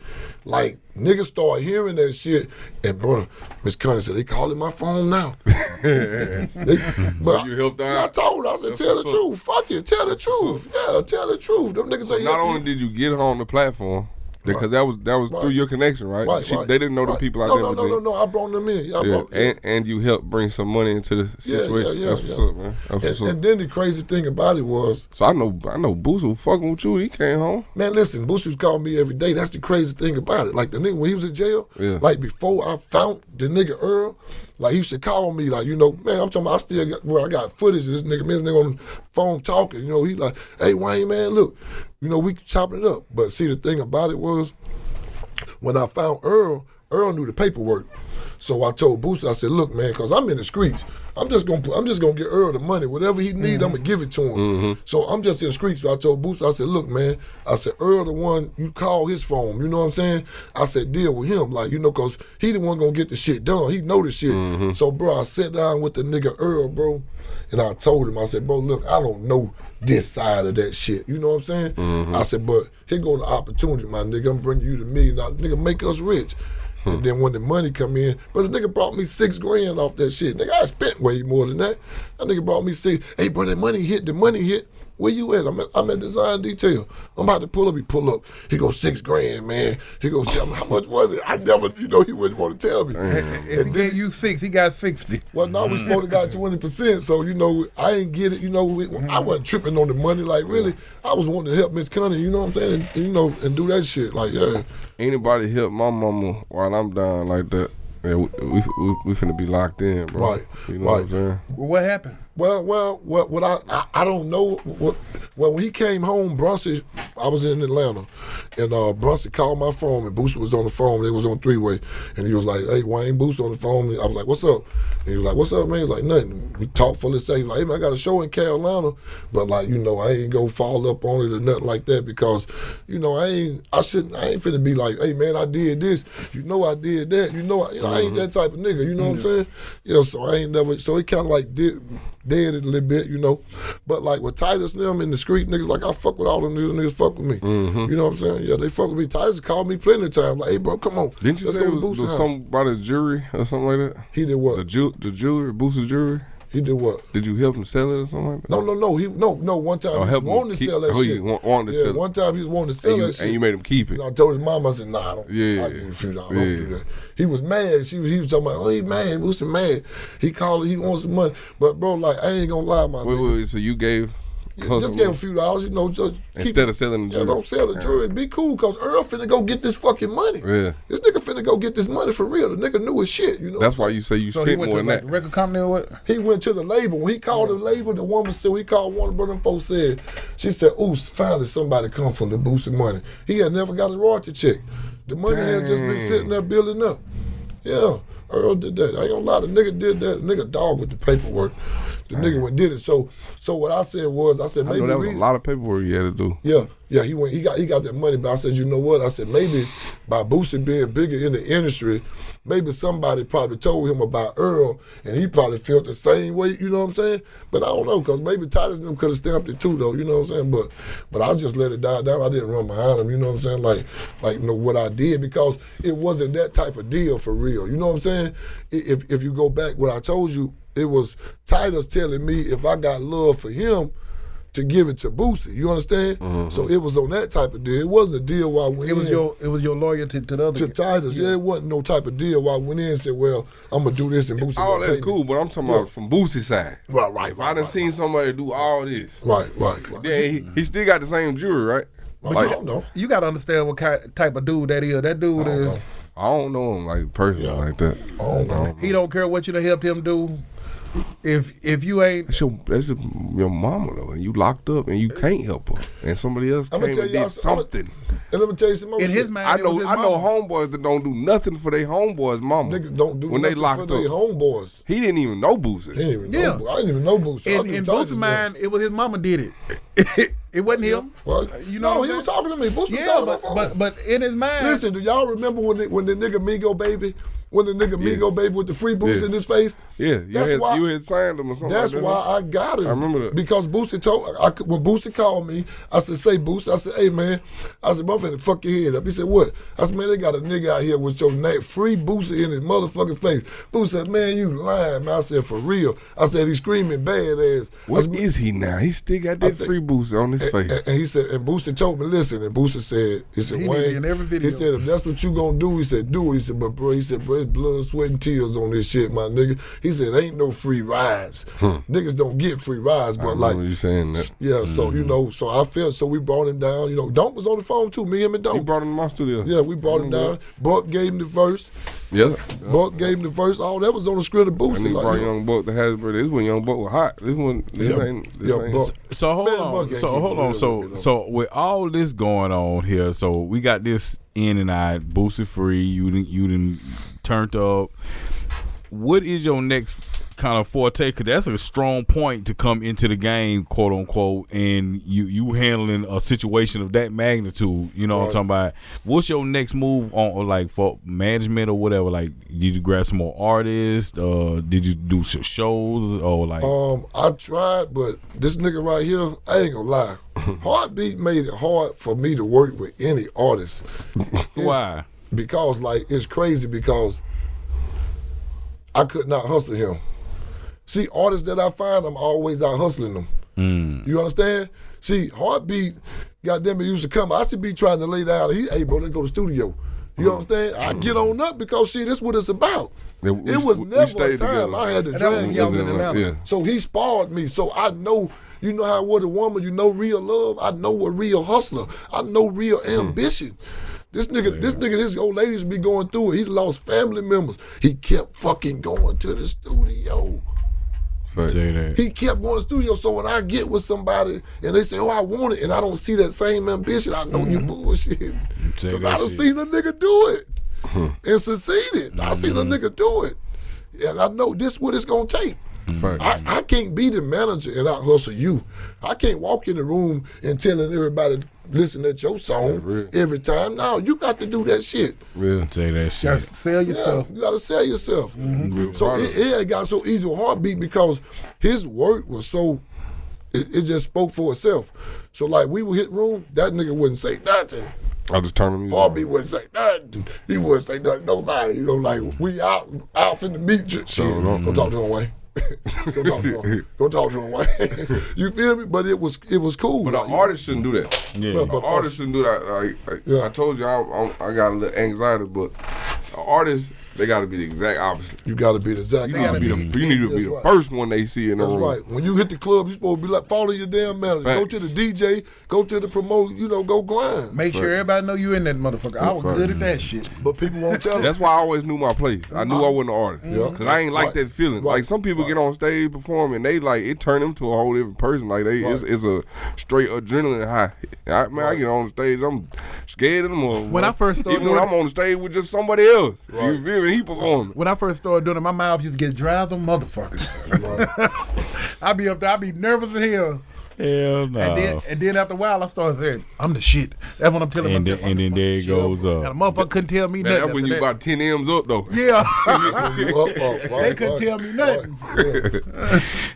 like, niggas start hearing that shit, and brother, Miss Connie said, they calling my phone now. So you helped out? I told her, I said, tell the truth. Fuck it, tell the truth. Yeah, tell the truth. Them niggas ain't not only did you get her on the platform, because that was through your connection, right? They didn't know the people out there. No. I brought them in. And you helped bring some money into the situation. That's what's up, man. And then the crazy thing about it was, so I know Boosie was fucking with you. He came home. Man, listen, Boosie was calling me every day. That's the crazy thing about it. Like the nigga when he was in jail, like before I found the nigga Earl, like he used to call me, like, man, I'm talking about I got footage of this nigga on the phone talking. He like, hey Wayne, man, look, we chopping it up. But see, the thing about it was, when I found Earl knew the paperwork. So I told Boosie, I said, look, man, because I'm in the streets. I'm just gonna get Earl the money. Whatever he need, I'm gonna give it to him. Mm-hmm. So I'm just in the streets. So I told Boosie, I said, look, man, I said, Earl the one, you call his phone, you know what I'm saying? I said, deal with him, like, because he the one gonna get the shit done. He know the shit. Mm-hmm. So, bro, I sat down with the nigga Earl, bro, and I told him, I said, bro, look, I don't know this side of that shit. You know what I'm saying? Mm-hmm. I said, but here go the opportunity, my nigga. I'm bringing you $1 million. Nigga, make us rich. And then when the money come in, but the nigga brought me $6 grand off that shit. Nigga, I spent way more than that. That nigga brought me $6. Hey, bro, the money hit. Where you at? I'm at Design Detail. I'm about to pull up. He pull up. He goes, $6 grand, man. He goes, how much was it? I never, he wouldn't want to tell me. If he gave you 6, he got 60. Well, now we supposed to got 20%. So, I ain't get it. I wasn't tripping on the money. Like, really, I was wanting to help Miss Connie, you know what I'm saying? And do that shit. Like, yeah. Anybody help my mama while I'm down like that, yeah, we finna be locked in, bro. Right. You know what I'm saying? Well, what happened? Well, what I don't know. When he came home, Brunson, I was in Atlanta, and Brunson called my phone, and Boosie was on the phone. They was on 3-way, and he was like, "Hey, Wayne, Boosie on the phone." And I was like, "What's up?" And he was like, "What's up, man?" He's like, "Nothing." We talked for a second. He was like, "Hey, man, I got a show in Carolina, but like, I ain't gonna fall up on it or nothing like that because, I ain't finna be like, hey, man, I did this. I did that. I ain't that type of nigga. You know what I'm saying? Yeah. So I ain't never. So he kind of like dead it a little bit, But like with Titus and them in the street, niggas, like I fuck with all them niggas fuck with me. Mm-hmm. You know what I'm saying? Yeah, they fuck with me. Titus called me plenty of times, like, hey, bro, come on. Didn't you say it was somebody's jewelry or something like that? He did what? The jewelry, Boosie's jewelry? He did what? Did you help him sell it or something like that? No. One time he was wanting to sell that shit. Wanted to sell it. One time he was wanting to sell that shit. And you made him keep it. I told his mom, I said, nah, I don't do that. He was mad. He was talking about, oh, he mad. Boosie mad. He called it, he wants some money. But, bro, like, I ain't gonna lie, my nigga. Wait, so you gave Just give him a few dollars, you know, just instead of selling the jewelry. Don't sell the jewelry. Be cool, cause Earl finna go get this fucking money. Yeah. This nigga finna go get this money for real. The nigga knew his shit, you know. That's why you say you spent more than that. The record company or what? He went to the label. When he called the label, the woman said, he called one of them folks said, she said, ooh, finally somebody come from the boosted money. He had never got a royalty check. The money had just been sitting there building up. Yeah, Earl did that. I ain't gonna lie, the nigga did that. The nigga dog with the paperwork. The nigga went did it. So what I said was, I said maybe I know that was a lot of paperwork you had to do. Yeah, he got that money, but I said, you know what? I said maybe by Boosie being bigger in the industry, maybe somebody probably told him about Earl, and he probably felt the same way. You know what I'm saying? But I don't know, cause maybe Titus and them could have stamped it too, though. You know what I'm saying? But I just let it die down. I didn't run behind him. You know what I'm saying? Like you know what I did, because it wasn't that type of deal for real. You know what I'm saying? If you go back, what I told you, it was Titus telling me if I got love for him, to give it to Boosie. You understand? Mm-hmm. So it was on that type of deal. It wasn't a deal where I went in. It was your loyalty to the other. To Titus. Yeah, it wasn't no type of deal where I went in and said, well, I'm going to do this and Boosie all that's cool, but I'm talking about from Boosie's side. Right. If I done seen somebody do all this. Right. Then he still got the same jewelry, right? But you don't know. You got to understand what type of dude that is. That dude is. I don't know him like personally like that. I don't know. He don't care what you done helped him do. If you ain't, that's your mama though, and you locked up and you can't help her, and somebody else came and did something. And let me tell you some more in shit. his mind, I know homeboys that don't do nothing for their homeboys' mama. Niggas don't do when nothing they locked for their up. homeboys. He didn't even know Boosie. He didn't even know. I didn't even know Boosie. In Boosie's mind, it was his mama did it. It wasn't him. Well, you know, no, he was talking to me. Boosie was talking to me. but in his mind. Listen, do y'all remember when the nigga Migo baby? When the nigga Migo baby with the free boost in his face? Yeah, you had signed him or something. That's like that. why I got him. I remember that. Because Boosie when Boosie called me, I said, say Boosie. I said, hey man, I said, I'm finna fuck your head up. He said, what? I said, man, they got a nigga out here with your free Boosie in his motherfucking face. Boosie said, man, you lying, man. I said, for real. I said, he's screaming badass. What is he now? He still got that free Boosie on his face. And he said, and Boosie told me, listen, and Boosie said, he Wayne, in every video. He said, if that's what you gonna do, he said, do it. He said, but bro, it's blood, sweat, and tears on this shit, my nigga. He said, ain't no free rides. Niggas don't get free rides, but like, you saying that. Yeah, so you know, so I felt, so we brought him down. You know, Donk was on the phone too, me, him, and Donk. You brought him to my studio. Yeah, we brought him down. Buck gave him the verse. Yeah. Buck gave him the verse. All that was on the script of Boosie. And he brought Young Buck to Hasbro. This when Young Buck was hot. This ain't. So hold on. So with all this going on here, so we got this in and out, Boosie free. You done turned up. What is your next kind of forte? Because that's a strong point to come into the game, quote unquote, and you handling a situation of that magnitude. You know what I'm talking about? What's your next move on, like for management or whatever? Like, did you grab some more artists? Did you do some shows or like? I tried, but this nigga right here, I ain't gonna lie. Heartbeat made it hard for me to work with any artist. Why? Because like it's crazy because I could not hustle him. See, artists that I find, I'm always out hustling them. You understand? See, Heartbeat, goddamn it, used to come. I should be trying to lay down. Hey, bro, let's go to the studio. You understand? I get on up because, shit, this what it's about. It was never a time I had to drag him. Yeah. So he sparred me. So I know, you know how with a woman, you know real love. I know a real hustler. I know real ambition. This nigga, this old ladies be going through it. He lost family members. He kept fucking going to the studio. He kept going to the studio. So when I get with somebody and they say, oh, I want it, and I don't see that same ambition, I know you bullshit. Because I done seen a nigga do it and succeeded. I seen a nigga do it. And I know this what it's going to take. I can't be the manager and out hustle you. I can't walk in the room and telling everybody listen to your song every time. No, you got to do that shit. Say that shit. You got to sell yourself. You got to sell yourself. So it got so easy with Heartbeat because his work was so, it just spoke for itself. So like we would hit room, that nigga wouldn't say nothing. I just turn him. Heartbeat wouldn't say nothing. He wouldn't say nothing. Nobody. You know, like we out finna meet you. Shit. Go talk to him, Wayne. Go talk to him, Wayne. You feel me? But it was cool. But an artist shouldn't do that. Yeah. But artist shouldn't do that. I told you I got a little anxiety, but an artist They got to be the exact opposite. You got to be the exact You need to opposite. be the first one they see in the That's room. right. When you hit the club, you supposed to be like, follow your damn manager. Go Facts. to the DJ, go to the promoter, go grind. Make sure everybody know you in that motherfucker. I was good at that shit. But people won't tell That's them. why I always knew my place. I knew I wasn't an artist. Yeah. Cause I ain't like that feeling. Right. Like some people get on stage perform and they like it turn them to a whole different person. Like it's a straight adrenaline high. I get on stage, I'm scared of them. When I first started even when doing I'm on stage with just somebody else, you feel me? He performing. When I first started doing it, my mouth used to get dry as a motherfucker. I be up there, I be nervous as hell. Hell no. And then after a while, I started saying, I'm the shit. That's what I'm telling And myself. then there it goes And a up. motherfucker couldn't tell me Man, nothing. that's when after you that. about 10 M's up though. Yeah. They couldn't tell me nothing.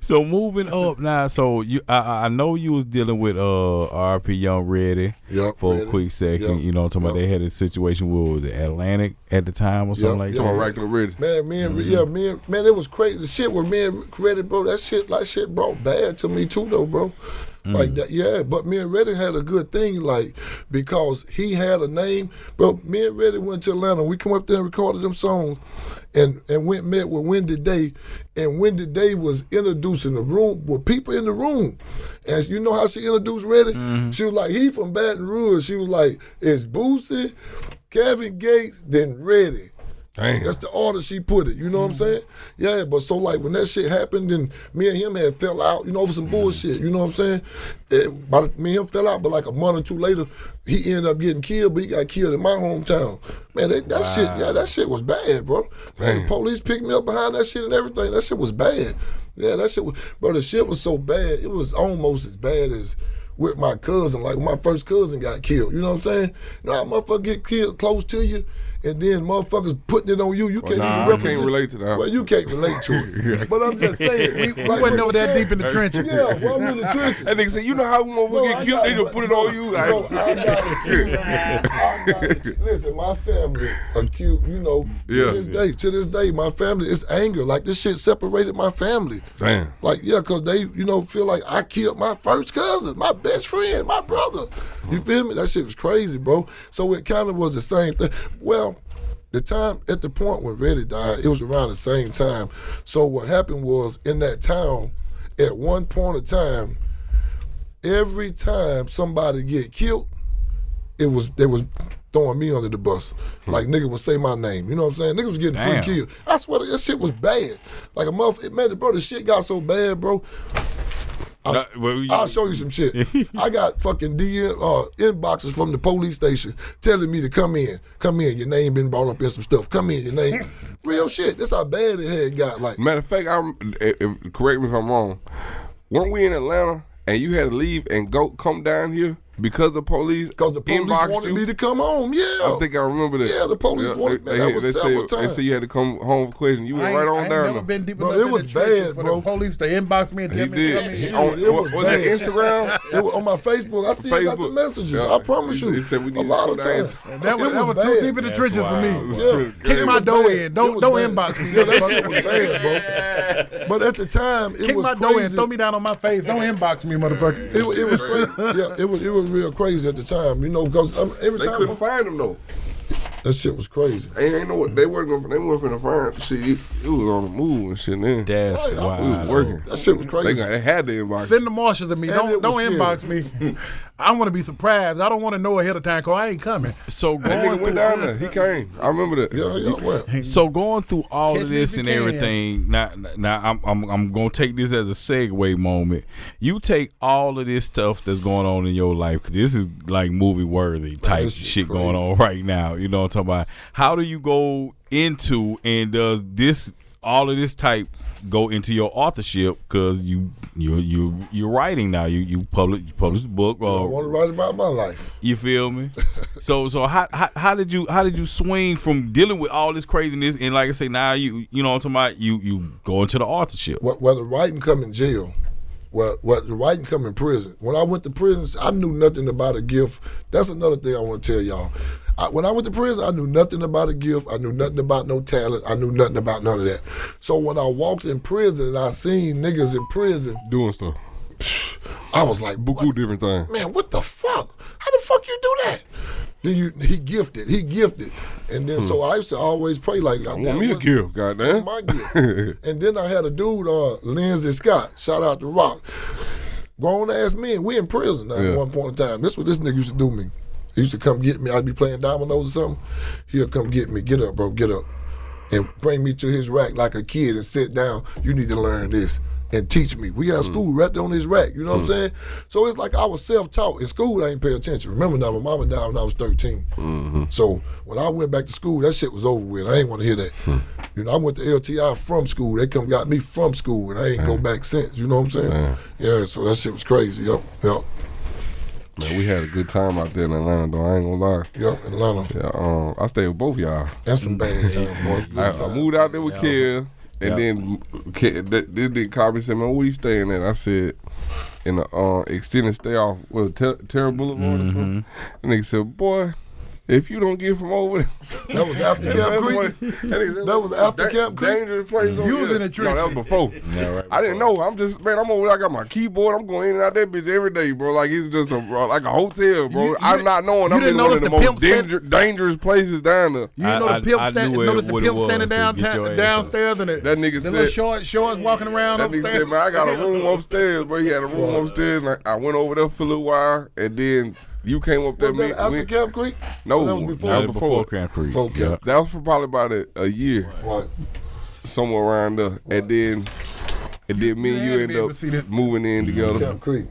So moving up now, so I know you was dealing with RP Young Ready for a quick second. Yep. Talking about they had a situation with the Atlantic at the time or something like Come on, that. regular ready. Man, it was crazy. The shit with me and Reddy, bro, that shit brought bad to me too, though, bro. Like that, yeah. But me and Reddy had a good thing, like, because he had a name. Bro, me and Reddy went to Atlanta. We come up there and recorded them songs and went met with Wendy Day. And Wendy Day was introducing the room with people in the room. And you know how she introduced Reddy? She was like, he from Baton Rouge. She was like, it's Boosie, Kevin Gates, then Reddy. Damn. That's the order she put it, you know what I'm saying? Yeah, but so like when that shit happened, then me and him had fell out, over some bullshit, you know what I'm saying? Me and him fell out, but like a month or two later, he ended up getting killed, but he got killed in my hometown. Man, that shit was bad, bro. Man, the police picked me up behind that shit and everything. That shit was bad. Yeah, that shit was, bro, the shit was so bad, it was almost as bad as with my cousin, like when my first cousin got killed, you know what I'm saying? How motherfucker get killed close to you, and then motherfuckers putting it on you. You can't even represent. I can't relate to that. Well, you can't relate to it. But I'm just saying. We wasn't over that deep in the trenches. Yeah, well, I'm in the trenches. That nigga said, you know how we motherfucker get killed? They just put it on you. No, I got it. Listen, my family acute, to this day, my family, it's anger. Like, this shit separated my family. Damn. Like, yeah, because they, feel like I killed my first cousin, my best friend, my brother. You feel me? That shit was crazy, bro. So it kind of was the same thing. Well, at the point when Reddy died, it was around the same time. So what happened was, in that town, at one point of time, every time somebody get killed, they was throwing me under the bus. Like, nigga would say my name. You know what I'm saying? Nigga was getting free killed. I swear, that shit was bad. Like a motherfucker, man, bro, the shit got so bad, bro. I'll show you some shit. I got fucking inboxes from the police station telling me to come in. Come in, your name been brought up in some stuff. Come in, your name. Real shit. That's how bad it had got. Like, matter of fact, correct me if I'm wrong. Weren't we in Atlanta and you had to leave and come down here? Because the police wanted me to come home, yeah. I think I remember that. Yeah, the police wanted me. That was several times. They said you had to come home for question. You went right on down there. Been deep bro, enough it was in the trenches bad, for bro. the police to inbox me and tell me to come in. Shit, It was bad. that Instagram? It was on my Facebook. I still got the messages. I promise you. He said we need a lot of to times. That was too deep in the trenches for me. Yeah. Kick my door in. Don't bad. inbox me. Yeah, that shit was bad, bro. But at the time, it Kick was my crazy. door in. Throw me down on my face. Don't inbox me, motherfucker. It was crazy. Yeah, it was real crazy at the time, because every They time couldn't find him though. that shit was crazy. They ain't know what they weren't finna find. Shit, it was on the move and shit. Then That's Right, wild. it was working. That shit was crazy. They had to inbox. Send the marshals to me. And it Don't was inbox me. I want to be surprised. I don't want to know ahead of time because I ain't coming. So That nigga went down there. He came. I remember that. Yeah, well. So going through all Catch of me if this you and can. everything, now I'm gonna take this as a segue moment. You take all of this stuff that's going on in your life, 'cause this is like movie worthy type this shit shit crazy. going on right now. You know what I'm talking about? How do you go into, and does this all of this type go into your authorship? Because you're writing now. You publish a book. I want to write about my life. You feel me? So how did you swing from dealing with all this craziness, and like I say, now you know what I'm talking about, you go into the authorship. Well, the writing come in jail. Well, the writing come in prison. When I went to prison, I knew nothing about a gift. That's another thing I want to tell y'all. When I went to prison, I knew nothing about a gift. I knew nothing about no talent. I knew nothing about none of that. So when I walked in prison and I seen niggas in prison Doing stuff. I was like, Buku different thing. man, what the fuck? How the fuck you do that? Then he gifted, and then so I used to always pray like, I want me a gift, goddamn. my gift. And then I had a dude, Lindsey Scott, shout out to Rock, grown ass men. We in prison at one point in time. This what this nigga used to do to me. He used to come get me. I'd be playing dominoes or something. He'll come get me. Get up, bro. Get up, and bring me to his rack like a kid and sit down. You need to learn this. And teach me. We had school right there on his rack, you know what I'm saying? So it's like I was self-taught. In school, I ain't pay attention. Remember now, my mama died when I was 13. So when I went back to school, that shit was over with. I ain't want to hear that. You know, I went to LTI from school. They come got me from school, and I ain't go back since, you know what I'm saying? Yeah, so that shit was crazy, yup. Man, we had a good time out there in Atlanta, though. I ain't gonna lie. Yup, Atlanta. Yeah, I stayed with both y'all. That's some bad time, boys. I moved out there with Kev. And then this nigga called me and said, man, where you staying at? I said, in the extended stay off, Terra Boulevard or something. And nigga said, boy, if you don't get from over there. That was after Camp Creek? That was after Camp Creek? Dangerous place over You was there. in the trenches. No, that was before. I didn't know. I'm over there. I got my keyboard. I'm going in and out that bitch every day, bro. Like, it's just like a hotel, bro. I'm not knowing. I'm in one of the most dangerous places down there. You know the pimp standing downstairs and that nigga the said, little shorts walking around that upstairs. nigga said, man, I got a room upstairs, bro. He had a room upstairs. And I went over there for a little while, and then you came up there. Was that after Camp Creek? No, that was before Camp Creek. That was for probably about a year. Right. Somewhere around there. And then me and you end up moving in together. Camp Creek.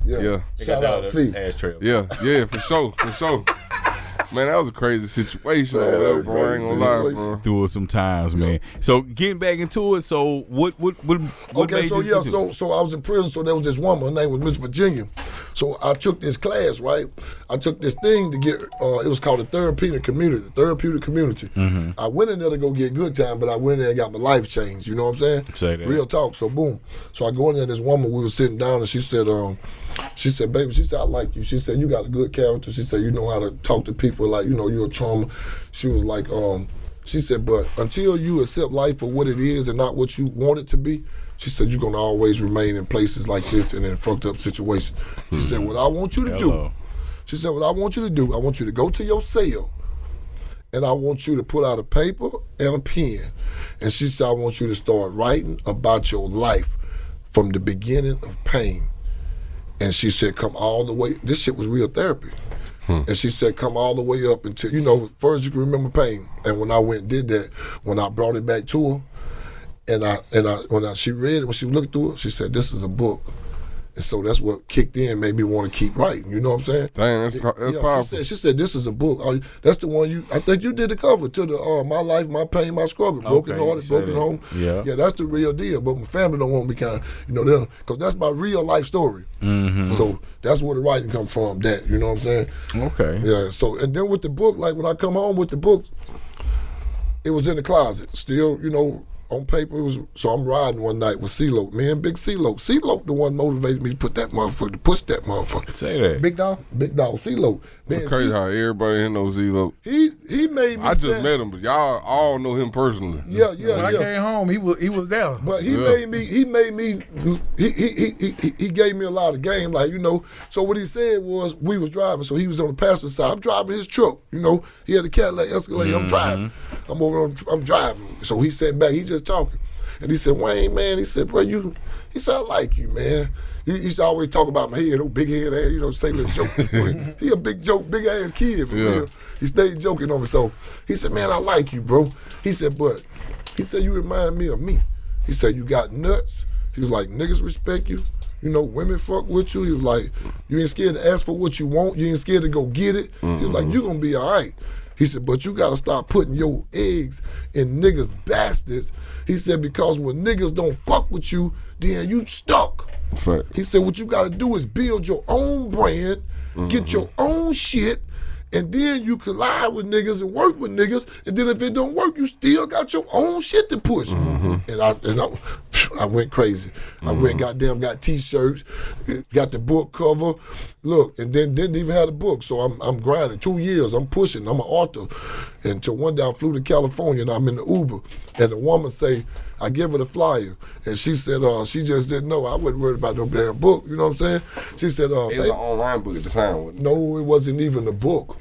Yeah. Shout out Fee. Yeah, for sure. Man, that was a crazy situation over there, bro. I ain't gonna lie, bro. Through it some times, man. So getting back into it, so what okay, so yeah, so I was in prison, so there was this woman, her name was Miss Virginia. So I took this class, right? I took this thing to get, it was called the therapeutic community. I went in there to go get good time, but I went in there and got my life changed, you know what I'm saying? Say that. Real talk, so boom. So I go in there, this woman, we were sitting down, and she said, baby, she said, I like you. She said, you got a good character. She said, you know how to talk to people like, you know, you're a trauma. She was like, she said, but until you accept life for what it is and not what you want it to be, she said, you're going to always remain in places like this and in fucked up situations. She said, what I want you to do, she said, what I want you to do, I want you to go to your cell and I want you to pull out a paper and a pen. And she said, I want you to start writing about your life from the beginning of pain. And she said, come all the way, this shit was real therapy. And she said, come all the way up until, you know, first you can remember pain. And when I went and did that, when I brought it back to her, she read it, when she looked through it, she said, this is a book. And so that's what kicked in, made me want to keep writing. You know what I'm saying? Dang, that's powerful. She said, this is a book. That's the one I think you did the cover to the My Life, My Pain, My Struggle. Broken Hearted, Broken Home. Yeah, that's the real deal. But my family don't want me kind of, you know, because that's my real life story. So that's where the writing come from, that, you know what I'm saying? Okay. Yeah, so, and then with the book, like when I come home with the book, it was in the closet. Still, you know, on paper, it was, so I'm riding one night with CeeLo, man, big CeeLo. CeeLo, the one motivated me to put that motherfucker, to push that motherfucker. Say that. Big dog, CeeLo. Man, It's crazy how everybody here knows CeeLo. He made me. I just met him, but y'all all know him personally. Yeah. When I came home, he was there. But he made me. He gave me a lot of game, like, you know. So what he said was, we was driving, so he was on the passenger side. I'm driving his truck, you know. He had a Cadillac Escalade. I'm driving. I'm driving. So he sat back. He just talking, and he said, Wayne, man. He said, bro, he said, I like you, man. He used to always talk about my head, big head ass, you know, say little joke. He a big joke, big ass kid for real. He stayed joking on me. So he said, man, I like you, bro. He said, but you remind me of me. He said, you got nuts. He was like, niggas respect you. You know, women fuck with you. He was like, you ain't scared to ask for what you want. You ain't scared to go get it. He was like, you gonna be all right. He said, but you gotta start putting your eggs in niggas' baskets. He said, because when niggas don't fuck with you, then you stuck. Fact. He said, what you gotta do is build your own brand, get your own shit, and then you collide with niggas and work with niggas, and then if it don't work, you still got your own shit to push. And I went crazy. I went got T-shirts, got the book cover, look, and then didn't even have the book. So I'm grinding 2 years. I'm pushing. I'm an author. Until one day I flew to California and I'm in the Uber, and the woman say, I give her the flyer, and she said she just didn't know. I wasn't worried about no damn book. You know what I'm saying? She said, it was an online book at the time, wasn't it? No, it wasn't even a book.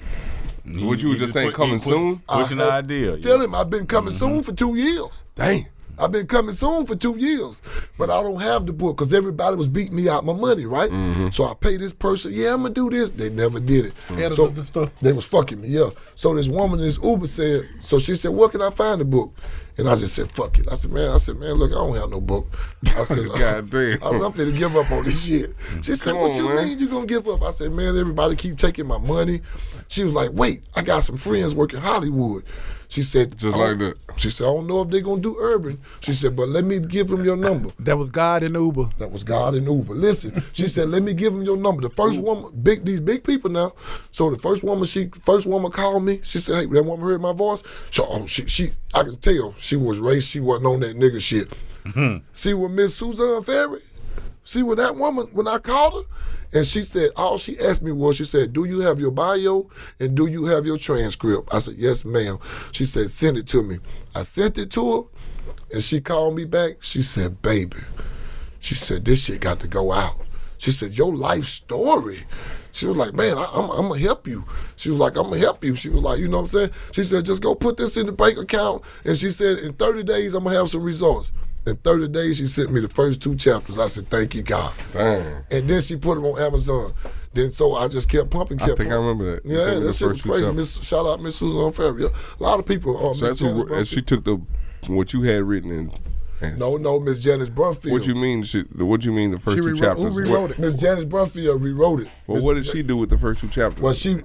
What you was just saying, coming soon? Pushing the idea. Tell him I've been coming soon for 2 years. Dang. I've been coming soon for 2 years, but I don't have the book because everybody was beating me out my money, right? So I pay this person, yeah, I'm going to do this. They never did it. So and stuff. they was fucking me, yeah. So this woman in this Uber said, so she said, where can I find the book? And I just said, fuck it. I said, man, look, I don't have no book. I said, God damn. I said, I'm finna give up on this shit. She said, what you mean you gonna give up? I said, man, everybody keep taking my money. She was like, wait, I got some friends working Hollywood. She said, just like that. She said, I don't know if they're gonna do urban. She said, but let me give them your number. That was God in Uber. That was God in Uber. Listen, she said, let me give them your number. The first woman, these big people now. So the first woman called me. She said, hey, that woman heard my voice. So I could tell she was race. She wasn't on that nigga shit. See what Miss Suzanne Ferry? See what that woman, when I called her? And she said, all she asked me was, she said, do you have your bio and do you have your transcript? I said, yes, ma'am. She said, send it to me. I sent it to her, and she called me back. She said, baby, she said, this shit got to go out. She said, your life story. She was like, man, I'm going to help you. She was like, I'm going to help you. She was like, you know what I'm saying? She said, just go put this in the bank account. And she said, in 30 days, I'm going to have some results. In 30 days, she sent me the first 2 chapters. I said, thank you, God. Damn. And then she put them on Amazon. Then so I just kept pumping, I think I remember that. Yeah, that shit was crazy. Shout out Miss Suzanne Ferry. Yeah. A lot of people. So and she took what you had written in. No, Miss Janice Brumfield. What you mean? What you mean? The first 2 chapters? Who rewrote it? Miss Janice Brumfield rewrote it. Well, what did she do with the first 2 chapters? Well, she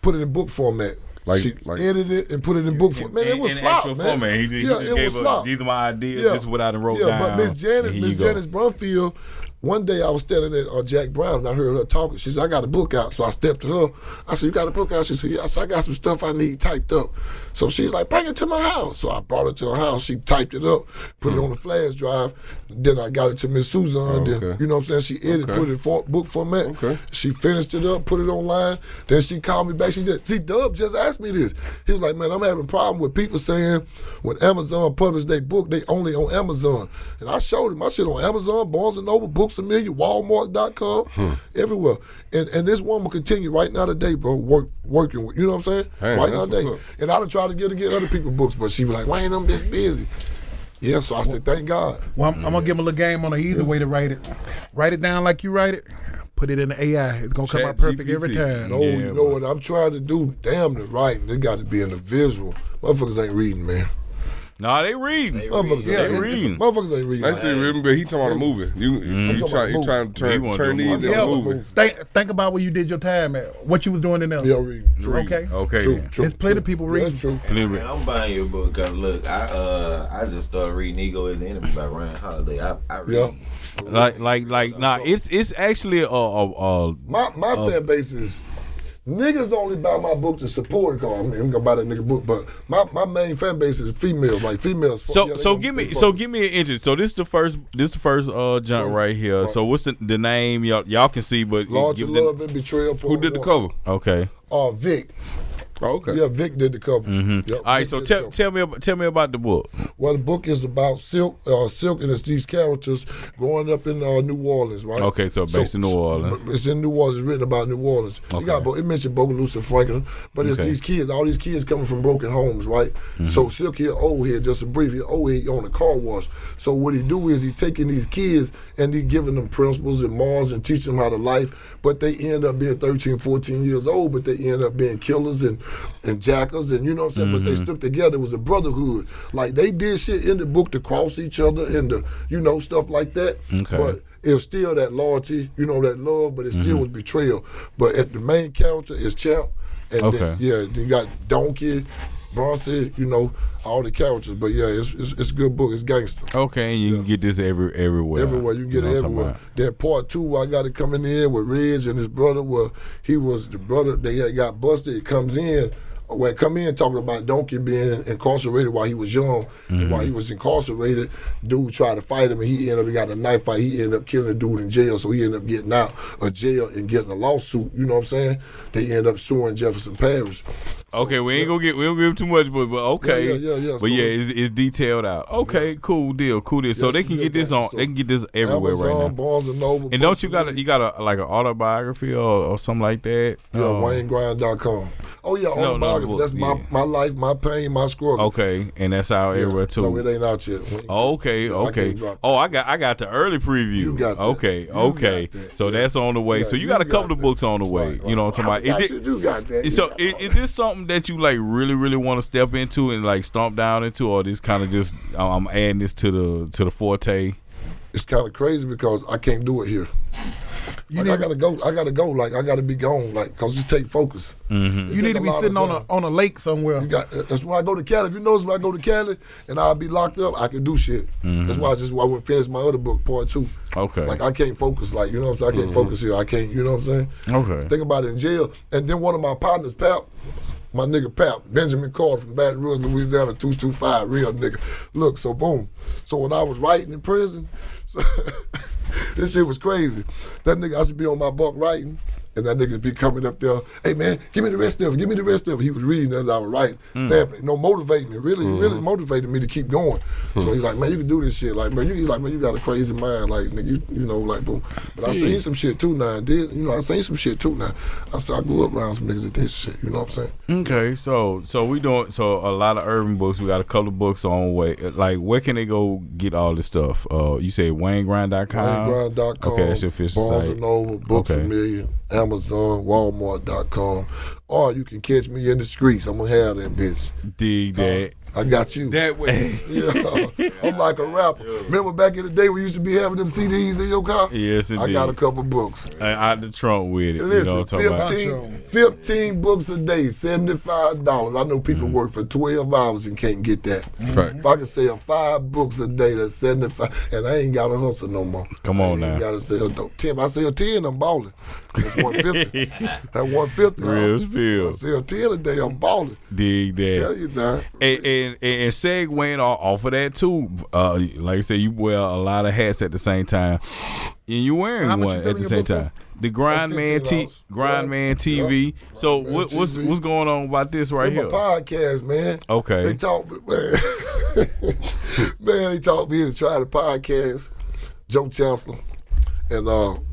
put it in book format. She edited it and put it in book format. Man, it was slop, man. Format. He it was slop. These are my ideas. This is what I wrote down. But Miss Janice Brumfield, one day I was standing at Jack Brown and I heard her talking. She said, I got a book out. So I stepped to her. I said, you got a book out? She said, yeah. I said, I got some stuff I need typed up. So she's like, bring it to my house. So I brought it to her house. She typed it up, put it on the flash drive. Then I got it to Miss Suzanne. Then, you know what I'm saying? She edited, put it in book format. She finished it up, put it online. Then she called me back. Dub just asked me this. He was like, man, I'm having a problem with people saying when Amazon published their book, they only on Amazon. And I showed him my shit on Amazon, Barnes & Noble, Books A Million, Walmart.com, everywhere. And this woman continue right now today, bro, working with, you know what I'm saying? Right now today. And I done tried to get other people books, but she be like, why ain't them this busy? Yeah, so I said, thank God. Well, I'm going to give him a little game on the easy way to write it. Write it down like you write it. Put it in the AI. It's going to come out perfect every time. No, you know what I'm trying to do? Damn the writing. It got to be in the visual. Motherfuckers ain't reading, man. Nah, they reading. Motherfuckers ain't reading. Motherfuckers ain't reading. I still remember, but he talking about a movie. You trying to turn these into a movie. Think about where you did your time at. What you was doing in there. Yeah, reading. Okay. True. There's plenty of people reading. That's true. Man, I'm buying your book because look, I just started reading Ego is the Enemy by Ryan Holiday. I read. Nah, it's actually my fan base is niggas only buy my book to support it. I mean, I'm gonna buy that nigga book, but my main fan base is females. Like females. So give me an interest. So this the first junk right here. Right. So what's the name? Y'all can see, but Large Love and Betrayal. Who did the cover? Okay. Vic. Oh, okay. Yeah, Vic did the cover. Mm-hmm. Yep, all right, so tell me about the book. Well, the book is about Silk, and it's these characters growing up in New Orleans, right? Okay, so based in New Orleans. It's in New Orleans. It's written about New Orleans. Okay. It mentioned Bogaloo and Franklin, but it's these kids, all these kids coming from broken homes, right? Mm-hmm. So Silk here, old here, just a brief here, old here on a car wash. So what he do is he taking these kids and he giving them principles and morals and teaching them how to life, but they end up being 13, 14 years old, but they end up being killers and jackers, and you know what I'm saying, but they stuck together. It was a brotherhood. Like they did shit in the book to cross each other and stuff like that. Okay. But it was still that loyalty, that love, but it still was betrayal. But at the main character is Champ, and then you got Donkey, Bronson, all the characters. But yeah, it's a good book. It's gangster. Okay, and you can get this everywhere. Everywhere, you can get it everywhere. Then part 2, I got it coming in with Reg and his brother. Well, he was the brother. They had got busted. It comes in. Well, come in talking about Donkey being incarcerated while he was young. And while he was incarcerated, dude tried to fight him, and he ended up got a knife fight. He ended up killing a dude in jail, so he ended up getting out of jail and getting a lawsuit. You know what I'm saying? They ended up suing Jefferson Parish Okay, we don't give too much, but okay. Yeah. But it's detailed out. Okay, cool deal. So they can get this on. They can get this everywhere Amazon, right now. Barnes and Noble. And don't you got a like an autobiography or something like that? Yeah, WayneGrind.com. Oh yeah, autobiography. That's my life, my pain, my struggle. Okay, and that's out everywhere too. No, it ain't out yet. Okay. I got the early preview. You got that. Okay. Got that. So that's on the way. Yeah, so you got a couple of books on the way. Right. You know what I'm talking about? You got that. So is this something that you like really, really want to step into and like stomp down into, or this kind of just I'm adding this to the forte? It's kind of crazy because I can't do it here. I gotta go. Like I gotta be gone. Like, cause it take focus. Mm-hmm. You need to be sitting on a lake somewhere. That's when I go to Cali. If you notice, when I go to Cali and I'll be locked up, I can do shit. Mm-hmm. That's why I went finish my other book, part 2. Okay. Like I can't focus. Like, you know what I'm saying? I can't focus here. I can't. You know what I'm saying? Okay. Think about it in jail. And then one of my partners, Pap, my nigga Pap, Benjamin Carter from Baton Rouge, Louisiana, 225, real nigga. Look, so boom. So when I was writing in prison, this shit was crazy. That nigga, I used to be on my bunk writing, and that nigga be coming up there, hey man, give me the rest of it. He was reading as I was writing, stamping, motivating me, really motivated me to keep going. So he's like, man, you can do this shit. Like, man, you got a crazy mind, like, nigga, you know, like, boom. But I seen some shit too now, I seen some shit too now. I grew up around some niggas that did shit, you know what I'm saying? Okay, so we doing a lot of urban books. We got a couple of books on way. Like, where can they go get all this stuff? You say WayneGrind.com? WayneGrind.com. Okay, that's your official Barnes site. and Noble, Books a Million, Amazon, Walmart.com. Or you can catch me in the streets. I'm gonna have that bitch. Dig that. I got you. That way. Yeah, I'm like a rapper. Remember back in the day we used to be having them CDs in your car? Yes, indeed. I got a couple books. Out the trunk with it. Listen, you know what I'm talking about? 15 books a day, $75. I know people work for 12 hours and can't get that. Right. If I could sell 5 books a day, that's 75, and I ain't got to hustle no more. Come on I now. ain't got to sell no 10. If I sell 10, I'm balling. That's 150. That's 150. Real If spill. I sell 10 a day, I'm balling. Dig that. Tell you now. And segueing off of that too, like I said, you wear a lot of hats at the same time, and you wearing How much one you at selling the your same book time. The Grindman $15. TV. Yep. So Grindman what's TV. going on about this right It's here? my podcast, man. Okay. They talk, man, they talked me into trying the podcast. Joe Chancellor. And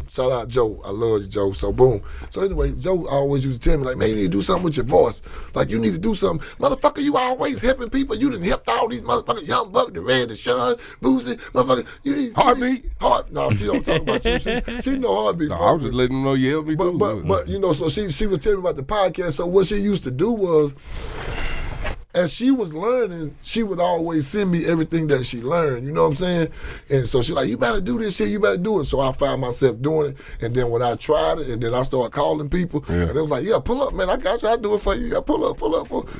shout out Joe. I love you, Joe. So boom. So anyway, Joe always used to tell me, like, man, you need to do something with your voice. Like, you need to do something. Motherfucker, you always helping people. You done helped all these motherfuckers, Young Buck, the Red, the Sean, Boozy, motherfucker. You need Heartbeat. No, she don't talk about you. She know Heartbeat. No, I was just letting them know you helped me too. But you know, so she was telling me about the podcast. So what she used to do was, as she was learning, she would always send me everything that she learned. You know what I'm saying? And so she's like, you better do this shit. You better do it. So I found myself doing it. And then when I tried it, and then I started calling people, and they was like, yeah, pull up, man. I got you. I'll do it for you. Yeah, pull up.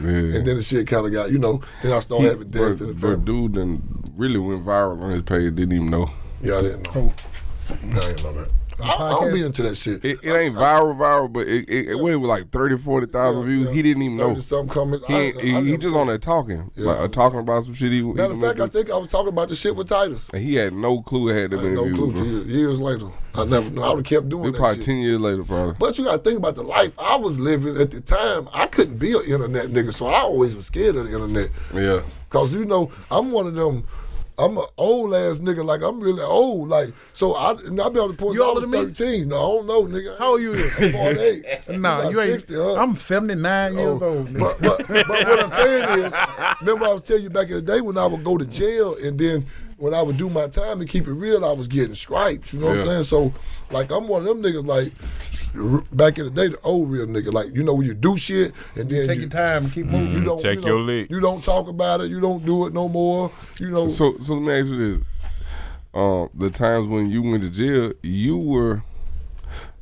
Yeah. And then the shit kind of got, you know, then I started having dance in the But family. dude then really went viral on his page. Didn't even know. Yeah, I didn't know. I didn't know that. I don't be into that shit. It ain't viral, but it went with like 30, 40,000 views. Yeah. He didn't even know. Some comments. He just on there talking, Yeah. talking about some shit. Matter of fact, I think I was talking about the shit with Titus. and he had no clue it had that I many had no clue views. till years later. I never knew. I would have kept doing It that probably shit. 10 years later, probably. But you gotta think about the life I was living at the time. I couldn't be an internet nigga, so I always was scared of the internet. Yeah. Cause you know, I'm one of them. I'm an old ass nigga, like I'm really old, like so. I've been on the point. You I older was than me? 13. No, I don't know, nigga. How old you is? I'm 48. Nah, about you ain't. 60, huh? I'm 79 years old. Nigga. But what I'm saying is, remember I was telling you back in the day when I would go to jail and then when I would do my time and keep it real, I was getting stripes. You know what I'm saying? So, like, I'm one of them niggas, like, back in the day, the old real nigga. Like, you know, when you do shit and then Take your time and keep moving. you don't, Check your lick. You don't talk about it. You don't do it no more. You know. So let me ask you this. The times when you went to jail, you were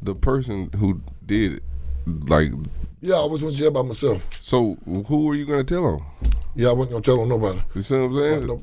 the person who did it. Like, yeah, I was in jail by myself. so who are you going to tell on? Yeah, I wasn't gonna tell on nobody. You see what I'm saying? No,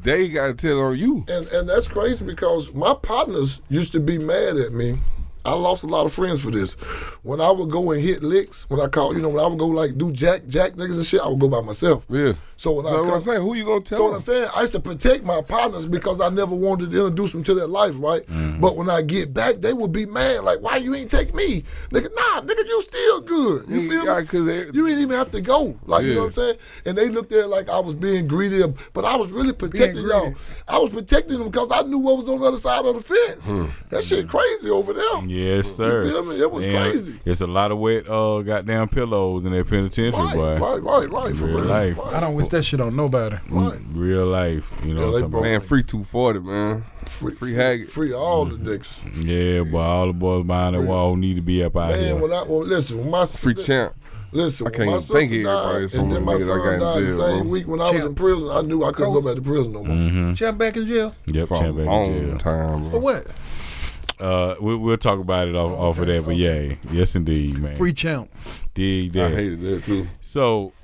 they got to tell on you. And that's crazy because my partners used to be mad at me I lost a lot of friends for this. When I would go and hit licks, when I would go like do jack niggas and shit, I would go by myself. Yeah. So when what I'm saying, who you gonna tell? So what I'm saying, I used to protect my partners because I never wanted to introduce them to their life, right? But when I get back, they would be mad, like, why you ain't take me? Nigga, nah, nigga, you still good. You feel me? You didn't even have to go. Like, you know what I'm saying? And they looked at it like I was being greedy, but I was really protecting y'all. I was protecting them because I knew what was on the other side of the fence. That shit crazy over there. Yes, sir. You feel me? It was crazy. It's a lot of wet goddamn pillows in that penitentiary, boy. Right. For real life. Right. I don't wish that shit on nobody. Right. Real life. You know what I'm talking about? Man, free 240, man. Free Huggie. Free all the niggas. Yeah, boy, all the boys behind that wall who need to be up out here. Man, when my Free champ. Listen, I when can't my even think sister everybody died, so and then my many niggas I son got in died the jail, same bro. week when I was in prison, I knew I couldn't go back to prison no more. Champ back in jail? Yep, For a champ back in long jail. time, bro. For what? We'll talk about it off of that, but yeah, yes indeed, man. Free champ. Dig I that. hated that too. So,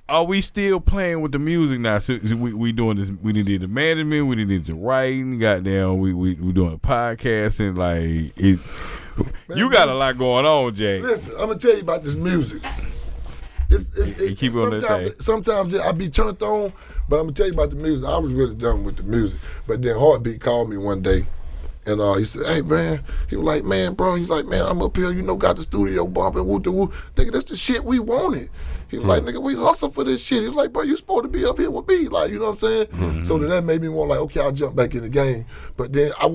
are we still playing with the music now? So we doing this. We did the management. We did the writing. Goddamn, we doing the podcasting. Like it. Man, You got a lot going on, Jay. Listen, I'm gonna tell you about this music. Keep on that thing. Sometimes I be turned on, but I'm gonna tell you about the music. I was really done with the music. But then Heartbeatz called me one day, and he said, "Hey man," he was like, "Man, bro," he's like, "Man, I'm up here, got the studio bumping, woo de woo, nigga, that's the shit we wanted." He was like, "Nigga, we hustle for this shit." He was like, "Bro, you supposed to be up here with me," like, you know what I'm saying? So then that made me want, like, okay, I'll jump back in the game. But then I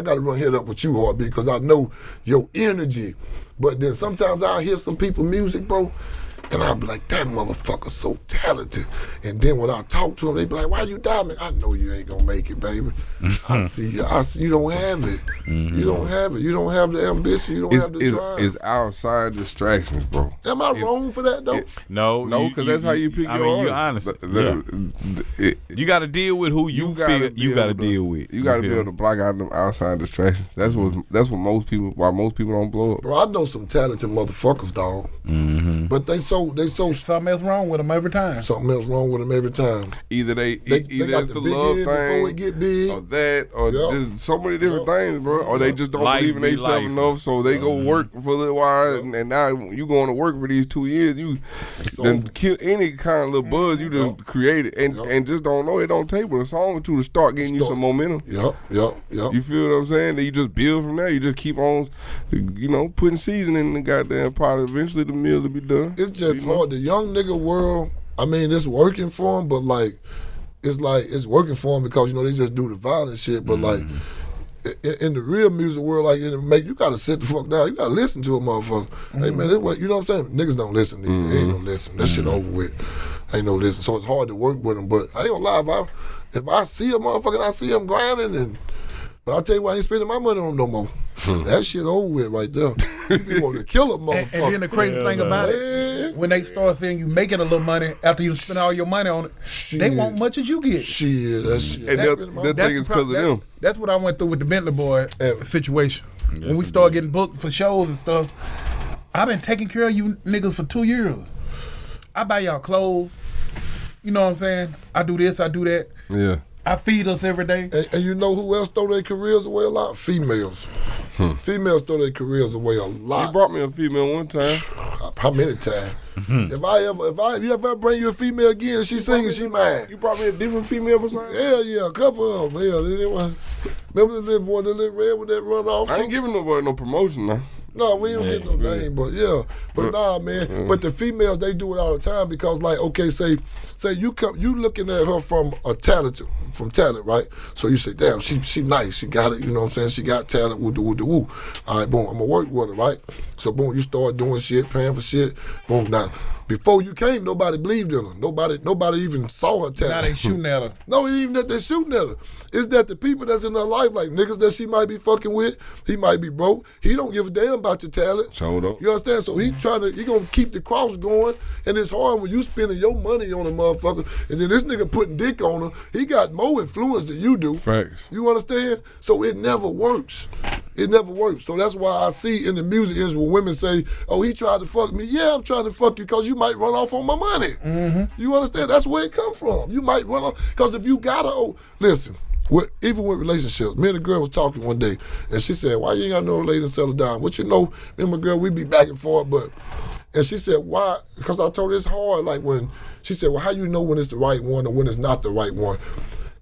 got to run head up with you, Heartbeatz, because I know your energy. But then sometimes I'll hear some people music, bro, and I'll be like, that motherfucker's so talented. And then when I talk to him, they be like, why you diamond? I know you ain't gonna make it, baby. I see you don't have it. You don't have it. You don't have the ambition. You don't have the drive. It's outside distractions, bro. Am I wrong for that, though? No, because that's how you pick I your mean, you're artist. honest. You got to deal with who you feel you got to deal with. You got to be able to block out them outside distractions. That's what most people don't blow up. Bro, I know some talented motherfuckers, dog. But they so Something else wrong with them every time. something else wrong with them every time. Either They either got it's the the big love head before thing, it get big. or that, or Yep. just so many different things, bro. Or they just don't Life believe in be themselves life. enough, so they go work for a little while, and now you going to work for these 2 years, you then kill any kind of little buzz you just created, and just don't know it don't take but a song or two to start getting you some momentum. Yep. You feel what I'm saying? Then you just build from there. You just keep on, putting seasoning in the goddamn pot. Eventually, the meal will be done. It's just hard. The young nigga world, I mean, it's working for them, but it's working for them because, they just do the violent shit. But in the real music world, you gotta sit the fuck down. You gotta listen to a motherfucker. Hey man, you know what I'm saying? Niggas don't listen. They ain't no listen. That shit over with. Ain't no listen. So it's hard to work with them. But I ain't gonna lie, if I see a motherfucker and I see him grinding, but I tell you what, I ain't spending my money on him no more. That shit over with right there. You be wanting to kill a motherfucker. And then the crazy thing about it, when they start seeing you making a little money after you spend all your money on it, they want much as you get. Shit, that shit. And that thing is because of them. That's what I went through with the Bentley Boy situation. When we started getting booked for shows and stuff, I've been taking care of you niggas for 2 years. I buy y'all clothes. You know what I'm saying? I do this, I do that. Yeah. I feed us every day. And you know who else throw their careers away a lot? Females. Females throw their careers away a lot. You brought me a female one time. How many times? If you ever bring you a female again and she singing, she mad. You brought me a different female besides? Yeah, a couple of them. Yeah, remember the little boy, the little red with that run off? I ain't giving nobody no promotion now. No, we don't get no name, but yeah. But nah, man. But the females, they do it all the time because, okay, say you looking at her from talent, right? So you say, damn, she nice, she got it, you know what I'm saying? She got talent, woo. All right, boom, I'm gonna work with her, right? So boom, you start doing shit, paying for shit, boom, now. Before you came, nobody believed in her. Nobody even saw her talent. Now they shooting at her. No, it ain't even that they shooting at her. It's that the people that's in her life, like niggas that she might be fucking with, he might be broke. He don't give a damn about your talent. Showed up. You understand? So he gonna keep the cross going, and it's hard when you spending your money on a motherfucker, and then this nigga putting dick on her. He got more influence than you do. Facts. You understand? So it never works. It never works. So that's why I see in the music industry when women say, oh, he tried to fuck me. Yeah, I'm trying to fuck you because you might run off on my money. You understand? That's where it come from. You might run off. Because if you got listen, even with relationships, me and the girl was talking one day, and she said, "Why you ain't got no lady to settle down?" What you know, me and my girl, we be back and forth, and she said, "Why?" Because I told her it's hard. Like when she said, "Well, how you know when it's the right one or when it's not the right one?"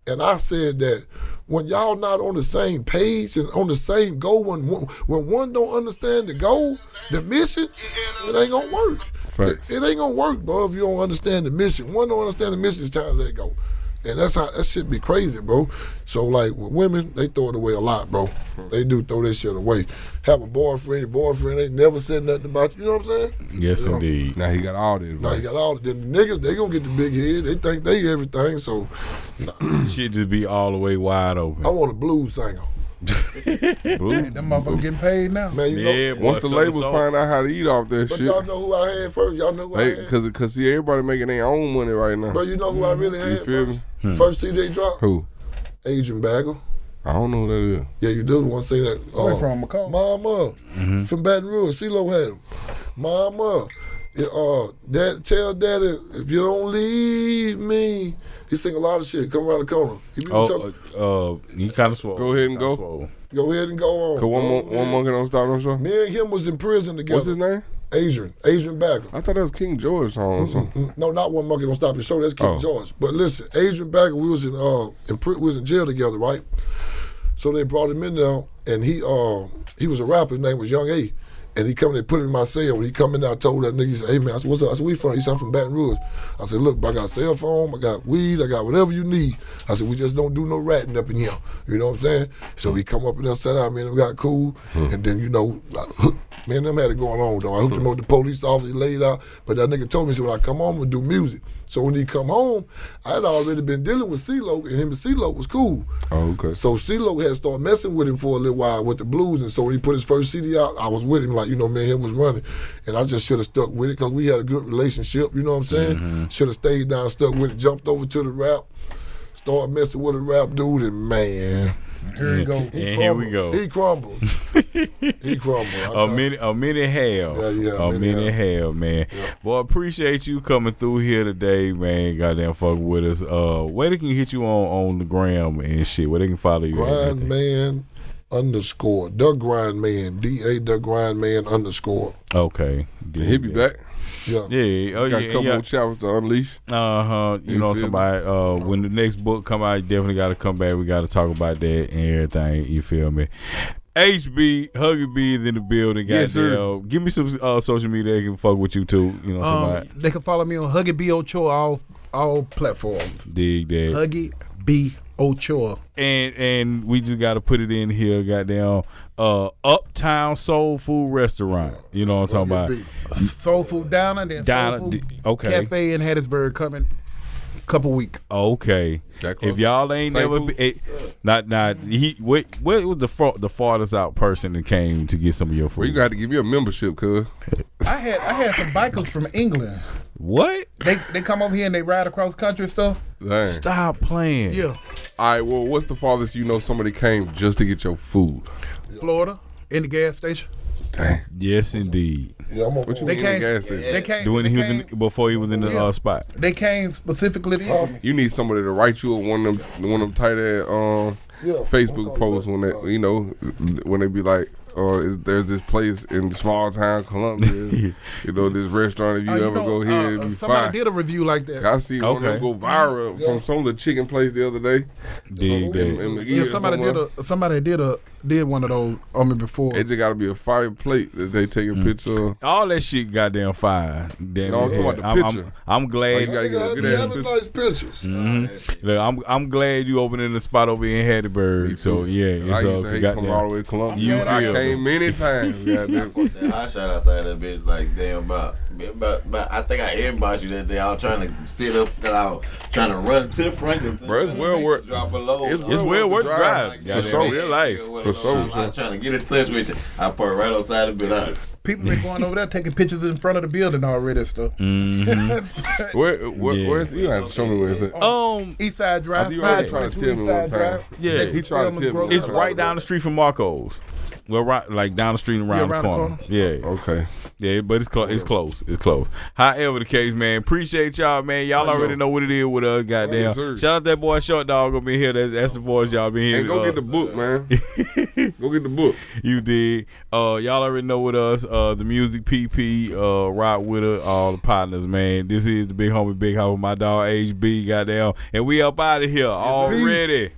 And I said that when y'all not on the same page and on the same goal, when one don't understand the goal, the mission, it ain't gonna work. It ain't gonna work, bro, if you don't understand the mission. One don't understand the mission, it's time to let go. And that's how that shit be crazy, bro. So like with women, they throw it away a lot, bro. They do throw that shit away. Have a boyfriend, your boyfriend ain't never said nothing about you. You know what I'm saying? Yes, indeed. Now he got all this. Now he got all the niggas. They gonna get the big head. They think they everything. So Shit just be all the way wide open. I want a blues singer. Man, them motherfuckers getting paid now. Man, you know. Once the labels find out how to eat off that But shit. y'all know who I had first. Y'all know who I had. Cause see, everybody making their own money right now. Bro, you know who I really had feel first? me? First CD dropped? Who? Adrian Bagel. I don't know who that is. Yeah, you do want to say that. Where from, McCall? Mama. From Baton Rouge. CeeLo had him. Mama. Dad, tell Daddy, if you don't leave me. He sing a lot of shit. Come around the corner. He kind of swole. Go ahead and go. Go ahead and go on. Cause one monkey don't stop no show. Me and him was in prison together. What's his name? Adrian Bagel. I thought that was King George song or something. No, not One Monkey Don't Stop Your Show. That's King George. But listen, Adrian Bagel, we was in jail together, right? So they brought him in there, and he was a rapper. His name was Young A. And he come, they put him in my cell. When he come in there, I told that nigga, he said, "Hey man," I said, "What's up?" I said, "We from?" He said, "I'm from Baton Rouge." I said, "Look, I got a cell phone, I got weed, I got whatever you need." I said, "We just don't do no ratting up in here." You know what I'm saying? So he come up in there, sat down, man, we got cool. And then, man, them had it going on though. I hooked him up with the police officer, he laid out. But that nigga told me, so when I come home, I'm gonna do music. So when he come home, I had already been dealing with CeeLo, and him and CeeLo was cool. Oh, okay. So CeeLo had started messing with him for a little while with the blues, and so when he put his first CD out, I was with him, like, me and him was running. And I just should have stuck with it, because we had a good relationship, you know what I'm saying? Should have stayed down, stuck with it, jumped over to the rap, started messing with a rap dude, and man. Here we go. Here we go. He crumbled. He crumbled. A minute half. Yeah, a minute half, man. Yeah. Boy, appreciate you coming through here today, man. Goddamn fucking with us. Where they can hit you on the gram and shit? Where they can follow you? Grindman _ The Grindman. DA The Grindman _ Okay. He'll be back. Yeah. Yeah. Oh, Got yeah. a couple more chapters to unleash. You know what I'm talking about? When the next book come out, you definitely got to come back. We got to talk about that and everything. You feel me? HB, Huggie B is in the building. Yes, sir. Give me some social media they can fuck with you too. You know what I'm talking about? They can follow me on Huggie B Ochoa, all platforms. Dig that. Huggie B Ochoa. And we just got to put it in here, goddamn, Uptown Soul Food Restaurant. You know what I'm talking about? Soul Food Diner, then Soul Food Cafe in Hattiesburg coming couple weeks. Okay. If y'all ain't never been, what was the farthest out person that came to get some of your food? Well, you got to give you a membership, cuz. I had some bikers from England. What? They come over here and they ride across country and stuff. Dang. Stop playing. Yeah. All right, well, what's the farthest somebody came just to get your food? Florida, in the gas station. Dang. Yes, indeed. Yeah, What you mean in the gas station? They came. Before he was in the spot. They came specifically to help me. You need somebody to write you one of them tight ass Facebook posts when they when they be like, there's this place in small town Columbia, this restaurant, if you ever go here, it'd be somebody fine. did a review like that. I see one of them go viral from some of the chicken place the other day. Somebody did one of those on me before. It just got to be a fire plate that they take a picture of. All that shit goddamn fire. Damn, I'm talking about the picture. I'm glad. You gotta get a good ass picture. Nice pictures. Mm-hmm. Look, I'm glad you opening the spot over in Hattiesburg. So yeah, I used to hate coming all the way to Columbia. I came many times. I shot outside that bitch like damn about I think I inboxed you that day. I was trying to sit up, trying to run to the front. Bro, it's well worth. Drop a load. It's well worth the drive. For sure. Real life. For sure. I'm trying to get in touch with you. I parked right outside the building. People been going over there taking pictures in front of the building already and stuff. Mm-hmm. Where's you have to show me where it's at. East Side Drive. You already trying to tell me one time. Yeah, he tried to tell me. It's right down the street from Marco's. Well, right, like down the street and around, around the the corner. corner. Yeah. Okay. Yeah, but it's close. It's close. It's close. However the case, man. Appreciate y'all, man. Y'all already know what it is with us. Goddamn. Yes, sir. Shout out that boy Short Dog gonna be here. That's the voice y'all been here. Hey, go get the book, man. Go get the book. You did. Y'all already know with us. The music PP. Rock with her. All the partners, man. This is the big homie, Big House with my dog HB. Goddamn. And we up out of here already.